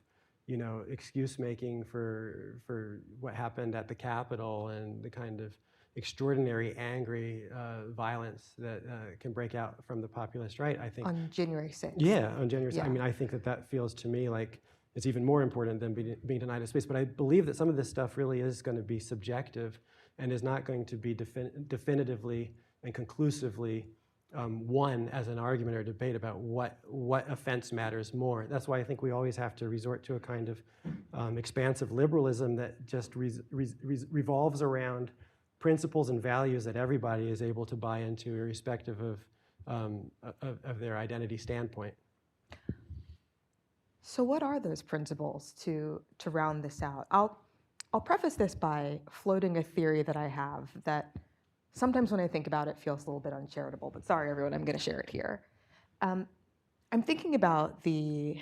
excuse making for what happened at the Capitol and the kind of extraordinary, angry violence that can break out from the populist right, I think. On January 6th. Yeah, on January 6th. Yeah. I mean, I think that feels to me like it's even more important than being denied a space. But I believe that some of this stuff really is going to be subjective and is not going to be definitively and conclusively won as an argument or debate about what offense matters more. That's why I think we always have to resort to a kind of expansive liberalism that just revolves around principles and values that everybody is able to buy into, irrespective of their identity standpoint. So what are those principles to round this out? I'll preface this by floating a theory that I have that sometimes when I think about it feels a little bit uncharitable, but sorry everyone, I'm gonna share it here. I'm thinking about the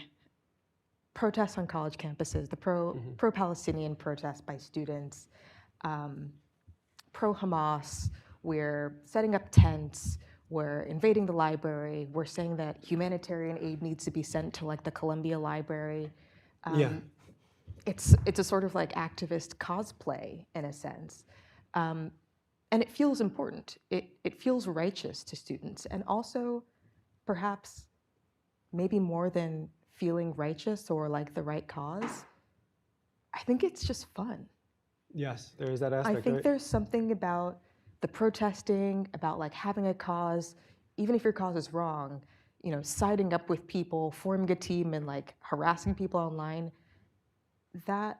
protests on college campuses, the pro-Palestinian protests by students, pro-Hamas, we're setting up tents, we're invading the library, we're saying that humanitarian aid needs to be sent to like the Columbia Library. It's a sort of like activist cosplay in a sense. And it feels important. It feels righteous to students. And also, perhaps, maybe more than feeling righteous or like the right cause, I think it's just fun. Yes, there is that aspect. I think there's something about the protesting, about like having a cause, even if your cause is wrong, you know, siding up with people, forming a team and like harassing people online, that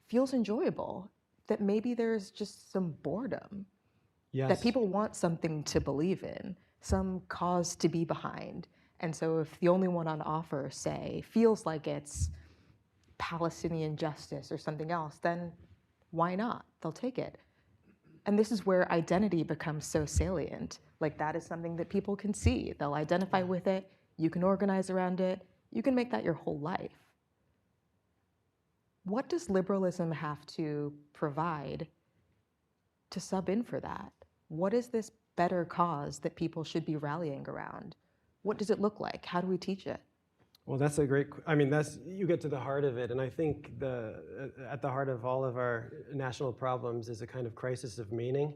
feels enjoyable. That maybe there's just some boredom. Yes. That people want something to believe in, some cause to be behind. And so if the only one on offer, say, feels like it's Palestinian justice or something else, then why not? They'll take it. And this is where identity becomes so salient. Like that is something that people can see. They'll identify with it. You can organize around it. You can make that your whole life. What does liberalism have to provide to sub in for that? What is this better cause that people should be rallying around? What does it look like? How do we teach it? Well, that's a great, I mean, you get to the heart of it. And I think at the heart of all of our national problems is a kind of crisis of meaning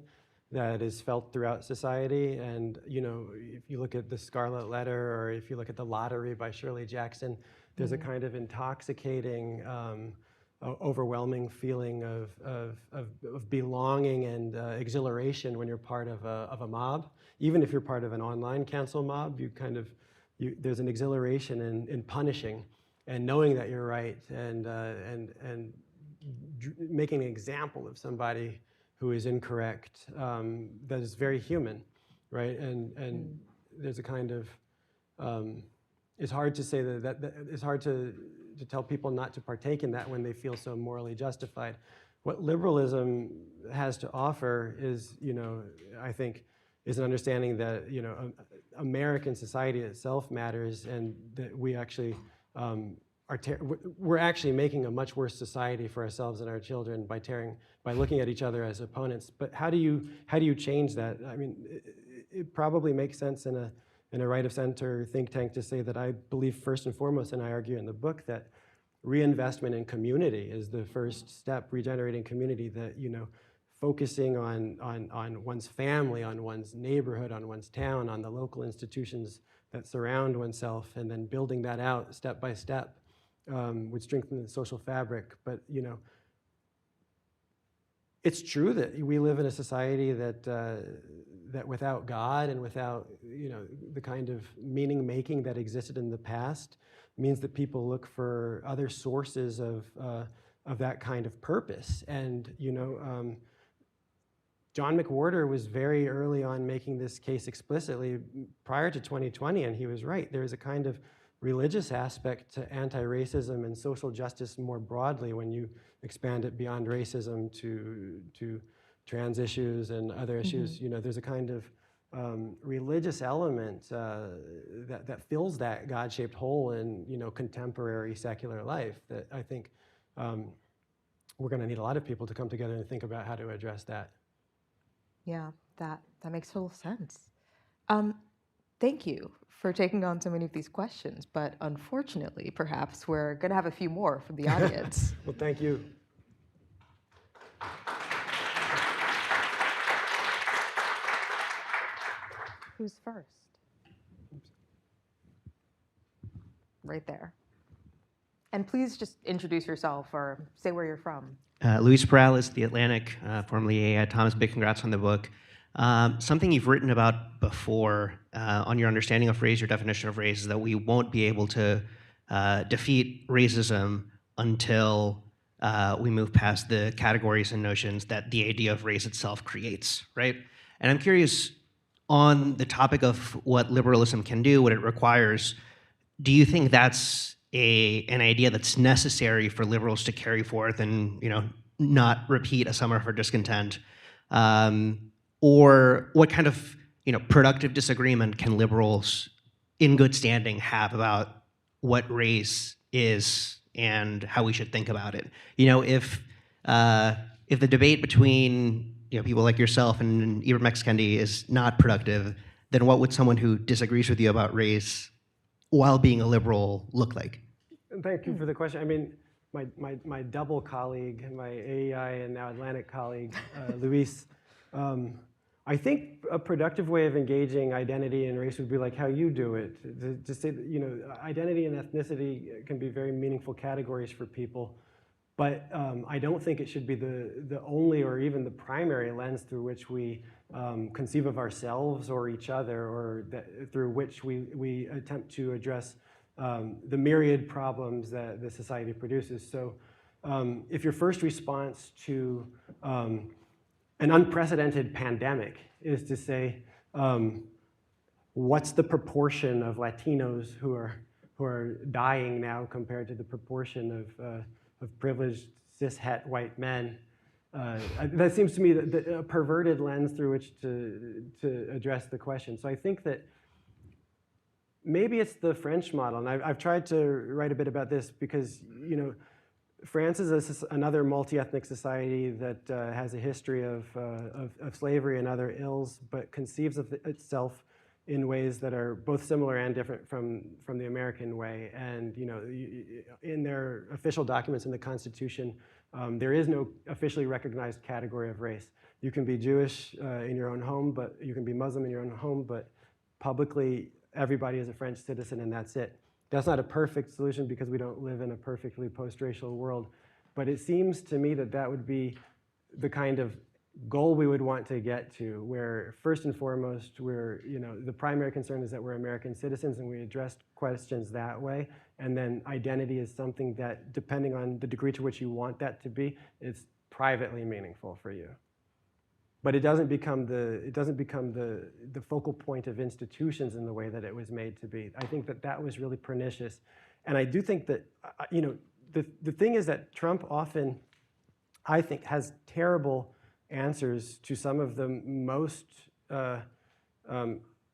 that is felt throughout society. And, you know, if you look at The Scarlet Letter or if you look at The Lottery by Shirley Jackson, there's a kind of intoxicating, overwhelming feeling of belonging and exhilaration when you're part of a mob. Even if you're part of an online cancel mob, there's an exhilaration in punishing and knowing that you're right and making an example of somebody who is incorrect. That is very human, right? And there's a kind of it's hard to say that it's hard to tell people not to partake in that when they feel so morally justified. What liberalism has to offer is, you know, I think, is an understanding that, you know, American society itself matters, and that we actually we're actually making a much worse society for ourselves and our children by looking at each other as opponents. But how do you change that? I mean, it probably makes sense in a right of center think tank to say that I believe first and foremost, and I argue in the book, that reinvestment in community is the first step, regenerating community, that, you know, focusing on one's family, on one's neighborhood, on one's town, on the local institutions that surround oneself, and then building that out step by step would strengthen the social fabric. But, you know, it's true that we live in a society that without God and without, you know, the kind of meaning making that existed in the past means that people look for other sources of that kind of purpose. And, you know, John McWhorter was very early on making this case explicitly prior to 2020, and he was right. There is a kind of religious aspect to anti-racism and social justice more broadly when you expand it beyond racism to trans issues and other issues. You know, there's a kind of religious element that fills that God-shaped hole in, you know, contemporary secular life that I think we're going to need a lot of people to come together and think about how to address that. Yeah, that makes total sense. Thank you for taking on so many of these questions, but unfortunately, perhaps we're going to have a few more from the audience. Well, thank you. Who's first? Right there. And please just introduce yourself or say where you're from. Luis Perales, The Atlantic, formerly AI. Thomas, big congrats on the book. Something you've written about before on your understanding of race, your definition of race, is that we won't be able to defeat racism until we move past the categories and notions that the idea of race itself creates, right? And I'm curious, on the topic of what liberalism can do, what it requires, do you think that's an idea that's necessary for liberals to carry forth and not repeat a summer for discontent, or what kind of productive disagreement can liberals, in good standing, have about what race is and how we should think about it? If the debate between people like yourself and Ibram X. Kendi is not productive, then what would someone who disagrees with you about race while being a liberal look like? Thank you for the question. I mean, my double colleague, my AEI and now Atlantic colleague, Luis, I think a productive way of engaging identity and race would be like how you do it. To say that, identity and ethnicity can be very meaningful categories for people, but I don't think it should be the only or even the primary lens through which we conceive of ourselves or each other, or through which we attempt to address the myriad problems that the society produces. So if your first response to an unprecedented pandemic is to say, what's the proportion of Latinos who are dying now compared to the proportion of privileged cis-het white men, that seems to me a perverted lens through which to address the question. So I think that maybe it's the French model, and I've tried to write a bit about this because France is another multi-ethnic society that has a history of slavery and other ills, but conceives of itself in ways that are both similar and different from the American way. And in their official documents in the Constitution, there is no officially recognized category of race. You can be Jewish in your own home, but you can be Muslim in your own home, but publicly everybody is a French citizen and that's it. That's not a perfect solution because we don't live in a perfectly post-racial world, but it seems to me that that would be the kind of goal we would want to get to, where first and foremost, the primary concern is that we're American citizens and we address questions that way, and then identity is something that, depending on the degree to which you want that to be, is privately meaningful for you. But it doesn't become the focal point of institutions in the way that it was made to be. I think that was really pernicious, and I do think that the thing is that Trump often, I think, has terrible answers to some of the most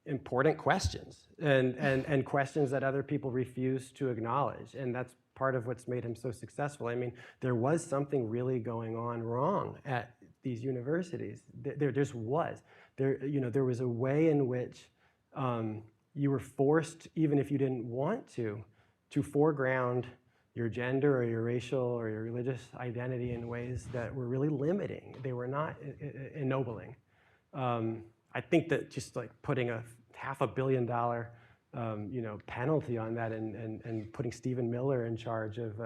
important questions, and questions that other people refuse to acknowledge, and that's part of what's made him so successful. I mean, there was something really going on wrong at these universities. There just was. There was a way in which you were forced, even if you didn't want to foreground your gender or your racial or your religious identity in ways that were really limiting. They were not ennobling. I think that just like putting a $500 million penalty on that and putting Stephen Miller in charge of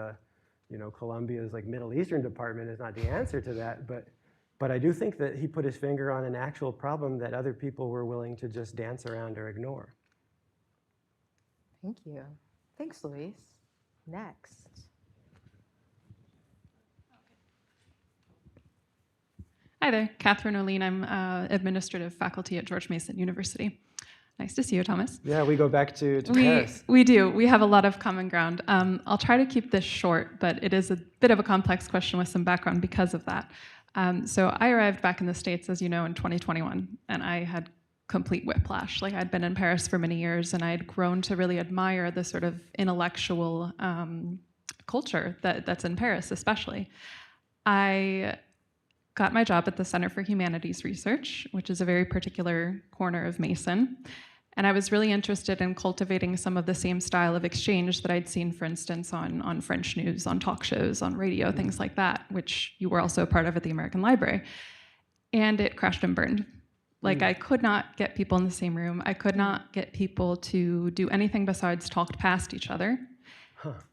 Columbia's Middle Eastern department is not the answer to that, but I do think that he put his finger on an actual problem that other people were willing to just dance around or ignore. Thank you. Thanks, Luis. Next. Hi there, Catherine O'Lean. I'm administrative faculty at George Mason University. Nice to see you, Thomas. Yeah, we go back to Paris. We do. We have a lot of common ground. I'll try to keep this short, but it is a bit of a complex question with some background because of that. So I arrived back in the States, as you know, in 2021, and I had complete whiplash. I'd been in Paris for many years, and I had grown to really admire the sort of intellectual culture that's in Paris, especially. I got my job at the Center for Humanities Research, which is a very particular corner of Mason. And I was really interested in cultivating some of the same style of exchange that I'd seen, for instance, on French news, on talk shows, on radio, things like that, which you were also a part of at the American Library. And it crashed and burned. Like I could not get people in the same room. I could not get people to do anything besides talk past each other.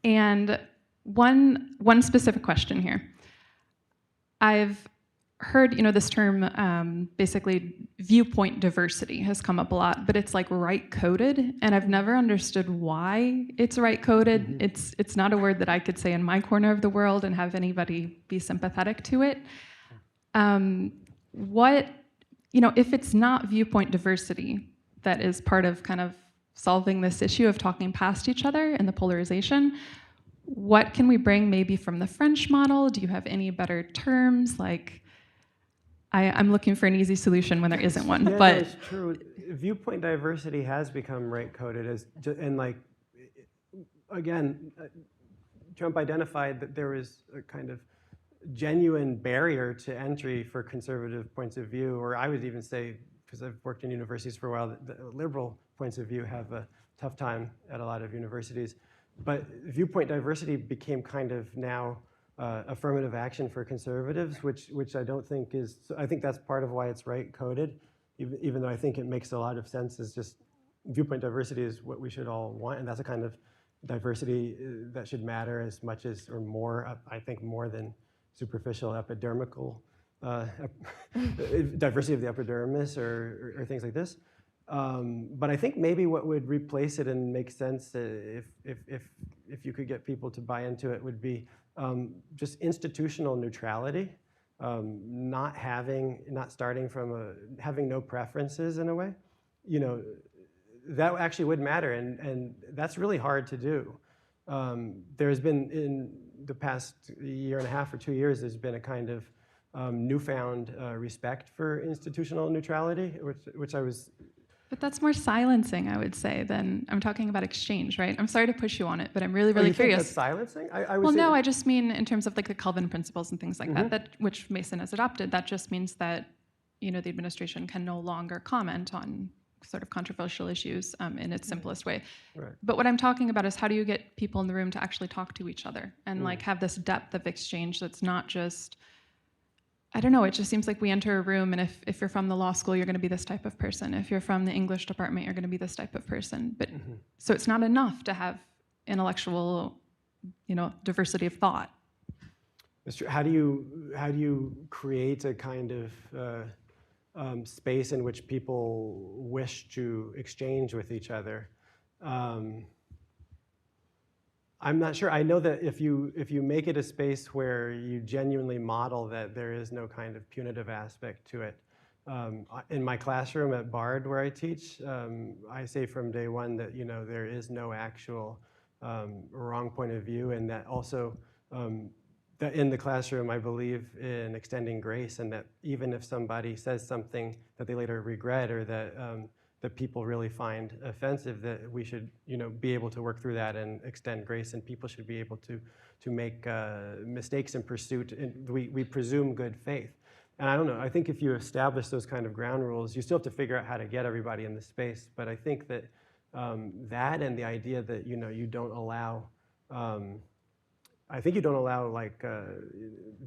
And one specific question here. I've heard, this term, basically viewpoint diversity has come up a lot, but it's like right-coded, and I've never understood why it's right-coded. It's not a word that I could say in my corner of the world and have anybody be sympathetic to it. If it's not viewpoint diversity that is part of kind of solving this issue of talking past each other and the polarization, what can we bring maybe from the French model? Do you have any better terms? Like, I'm looking for an easy solution when there isn't one. Yeah, but no, it's true. Viewpoint diversity has become right-coded again, Trump identified that there was a kind of genuine barrier to entry for conservative points of view, or I would even say, because I've worked in universities for a while, that the liberal points of view have a tough time at a lot of universities. But viewpoint diversity became kind of now affirmative action for conservatives, which I don't think is, I think that's part of why it's right-coded, even though I think it makes a lot of sense. Is just viewpoint diversity is what we should all want, and that's a kind of diversity that should matter as much as, or more, I think, more than superficial epidermical diversity of the epidermis or things like this. But I think maybe what would replace it and make sense if you could get people to buy into it would be just institutional neutrality, not starting from having no preferences in a way. That actually would matter, and that's really hard to do. There's been, in the past year and a half or 2 years, there's been a kind of newfound respect for institutional neutrality, which I was. But that's more silencing, I would say, than I'm talking about exchange, right? I'm sorry to push you on it, but I'm really, really curious. Think that's silencing? Well, no, I just mean in terms of like the Calvin principles and things like that, which Mason has adopted. That just means that the administration can no longer comment on sort of controversial issues in its simplest way. Right. But what I'm talking about is how do you get people in the room to actually talk to each other and like have this depth of exchange that's not just, I don't know, it just seems like we enter a room and if you're from the law school, you're going to be this type of person. If you're from the English department, you're going to be this type of person. But so it's not enough to have intellectual, diversity of thought. That's true. How do you create a kind of space in which people wish to exchange with each other? I'm not sure. I know that if you make it a space where you genuinely model that there is no kind of punitive aspect to it. In my classroom at Bard, where I teach, I say from day one that there is no actual wrong point of view, and that also that in the classroom I believe in extending grace, and that even if somebody says something that they later regret or that people really find offensive, that we should be able to work through that and extend grace, and people should be able to make mistakes in pursuit. And we presume good faith. And I don't know, I think if you establish those kind of ground rules, you still have to figure out how to get everybody in the space. But I think that that and the idea that you don't allow, I think you don't allow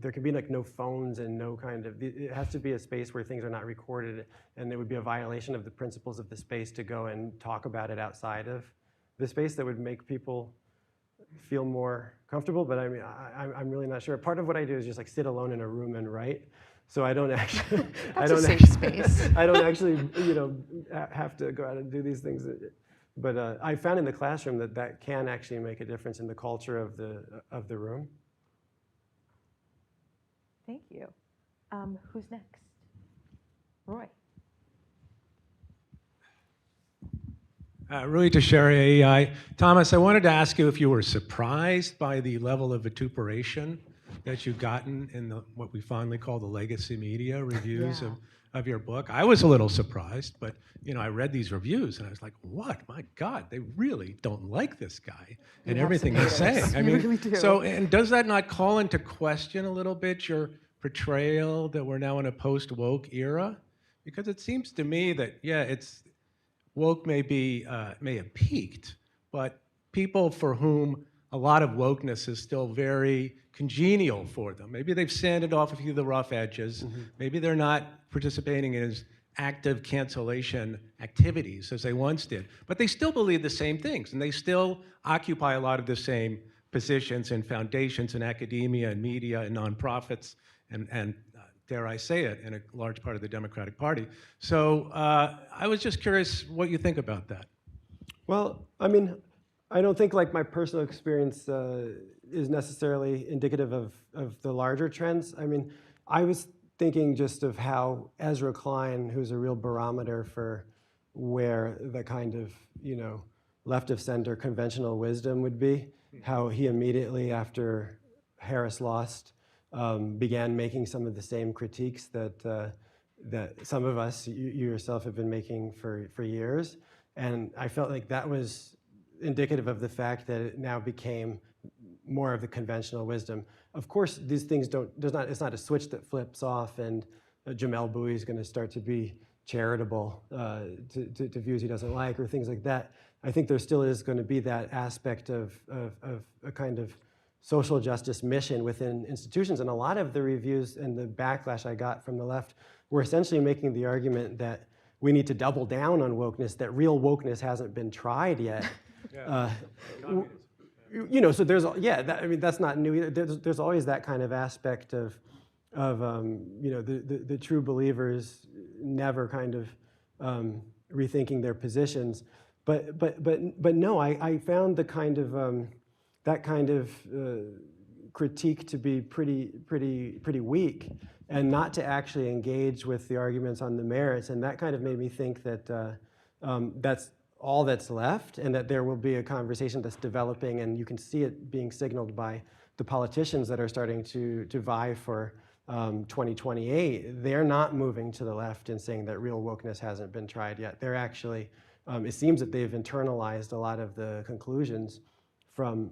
there can be no phones and no kind of, it has to be a space where things are not recorded, and it would be a violation of the principles of the space to go and talk about it outside of the space. That would make people feel more comfortable. But I mean, I'm really not sure. Part of what I do is just sit alone in a room and write. So I don't actually, That's a safe space. I don't actually, have to go out and do these things. But I found in the classroom that can actually make a difference in the culture of the room. Thank you. Who's next? Roy. Rui Teixeira, AEI. Thomas, I wanted to ask you if you were surprised by the level of vituperation that you've gotten in what we fondly call the legacy media reviews of your book. I was a little surprised, but I read these reviews and I was like, what? My God, they really don't like this guy and everything he's saying. I mean, really do. So, and does that not call into question a little bit your portrayal that we're now in a post-woke era? Because it seems to me that, it's woke may have peaked, but people for whom a lot of wokeness is still very congenial for them. Maybe they've sanded off a few of the rough edges. Maybe they're not participating in as active cancellation activities as they once did. But they still believe the same things, and they still occupy a lot of the same positions in foundations and academia and media and nonprofits and dare I say it, in a large part of the Democratic Party. So I was just curious what you think about that. Well, I mean, I don't think like my personal experience is necessarily indicative of the larger trends. I mean, I was thinking just of how Ezra Klein, who's a real barometer for where the kind of, left of center conventional wisdom would be, how he immediately after Harris lost began making some of the same critiques that some of us, you yourself, have been making for years. And I felt like that was indicative of the fact that it now became more of the conventional wisdom. Of course, these things it's not a switch that flips off and Jamel Bouie is going to start to be charitable to views he doesn't like or things like that. I think there still is going to be that aspect of a kind of social justice mission within institutions. And a lot of the reviews and the backlash I got from the left were essentially making the argument that we need to double down on wokeness, that real wokeness hasn't been tried yet. So there's, I mean, that's not new either. There's always that kind of aspect of the true believers never kind of rethinking their positions. But no, I found the kind of, that kind of critique to be pretty weak, and not to actually engage with the arguments on the merits. And that kind of made me think that that's all that's left, and that there will be a conversation that's developing, and you can see it being signaled by the politicians that are starting to vie for 2028. They're not moving to the left and saying that real wokeness hasn't been tried yet. They're actually, it seems that they've internalized a lot of the conclusions from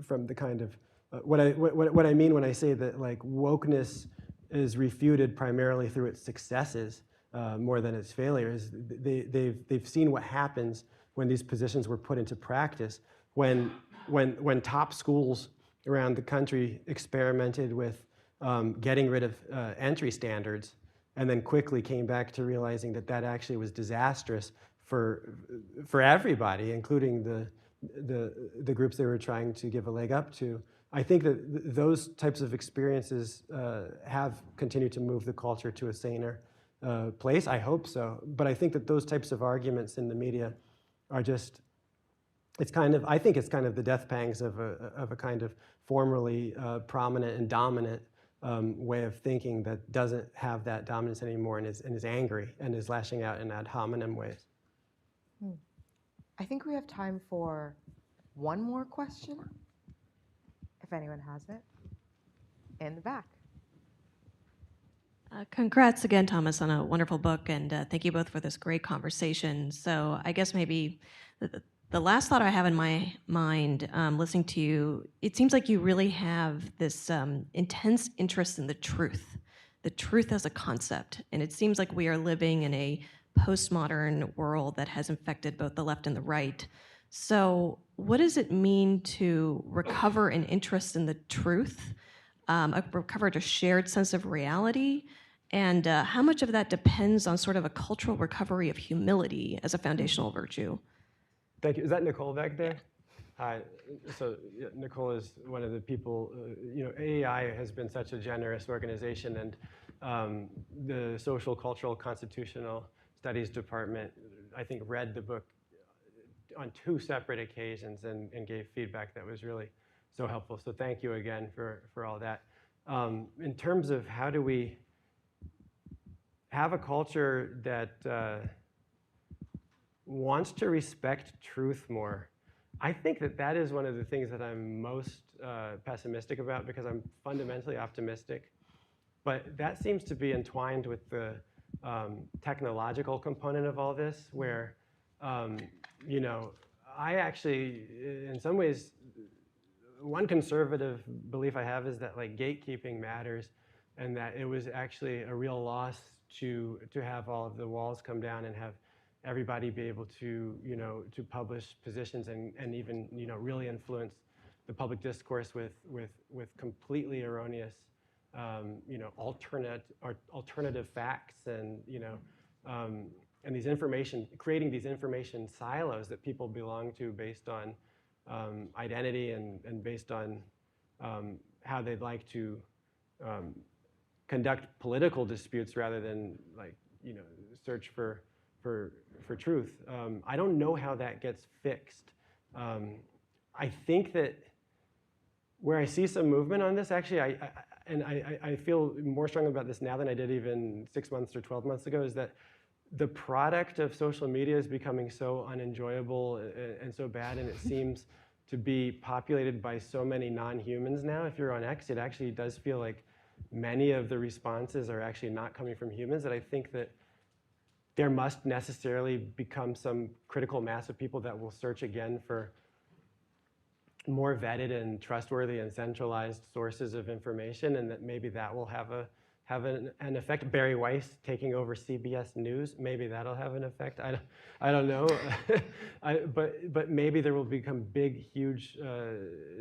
the kind of, what I mean when I say that like wokeness is refuted primarily through its successes more than its failures. They've seen what happens when these positions were put into practice, when top schools around the country experimented with getting rid of entry standards, and then quickly came back to realizing that that actually was disastrous for everybody, including the groups they were trying to give a leg up to. I think that those types of experiences have continued to move the culture to a saner place. I hope so. But I think that those types of arguments in the media are just, I think it's kind of the death pangs of a kind of formerly prominent and dominant way of thinking that doesn't have that dominance anymore and is angry and is lashing out in ad hominem ways. I think we have time for one more question, if anyone has it. In the back. Congrats again, Thomas, on a wonderful book, and thank you both for this great conversation. So I guess maybe the last thought I have in my mind listening to you, it seems like you really have this intense interest in the truth as a concept. And it seems like we are living in a postmodern world that has infected both the left and the right. So what does it mean to recover an interest in the truth, recover a shared sense of reality? And how much of that depends on sort of a cultural recovery of humility as a foundational virtue? Thank you. Is that Nicole back there? Hi. So Nicole is one of the people, AEI has been such a generous organization, and the Social, Cultural, Constitutional Studies Department, I think, read the book on 2 separate occasions and gave feedback that was really so helpful. So thank you again for all that. In terms of how do we have a culture that wants to respect truth more, I think that is one of the things that I'm most pessimistic about, because I'm fundamentally optimistic. But that seems to be entwined with the technological component of all this, where, I actually, in some ways, one conservative belief I have is that like gatekeeping matters, and that it was actually a real loss to have all of the walls come down and have everybody be able to, to publish positions and even, really influence the public discourse with completely erroneous, alternative facts and, and creating these information silos that people belong to based on identity and based on how they'd like to conduct political disputes rather than search for truth. I don't know how that gets fixed. I think that where I see some movement on this, actually, I feel more strongly about this now than I did even 6 months or 12 months ago, is that the product of social media is becoming so unenjoyable and so bad, and it seems to be populated by so many non-humans now. If you're on X, it actually does feel like many of the responses are actually not coming from humans, that I think that there must necessarily become some critical mass of people that will search again for more vetted and trustworthy and centralized sources of information, and that maybe that will have an effect. Barry Weiss taking over CBS News, maybe that'll have an effect. I don't know. But maybe there will become big, huge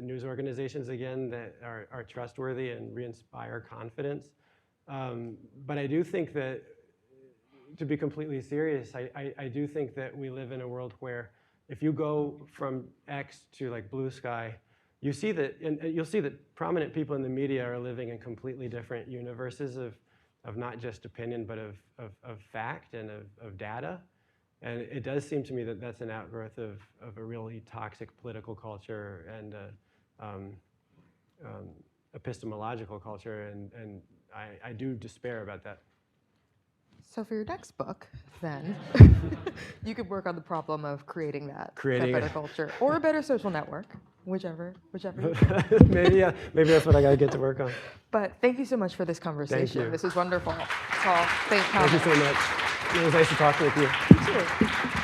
news organizations again that are trustworthy and re-inspire confidence. But I do think that, to be completely serious, I do think that we live in a world where if you go from X to like blue sky, you see that, and you'll see that prominent people in the media are living in completely different universes of not just opinion, but of fact and of data. And it does seem to me that that's an outgrowth of a really toxic political culture and epistemological culture, and I do despair about that. So for your next book, then, you could work on the problem of creating that better culture or a better social network, whichever you maybe that's what I got to get to work on. But thank you so much for this conversation. Thank you. This was wonderful. So, thank you so much. It was nice to talk with you. You too.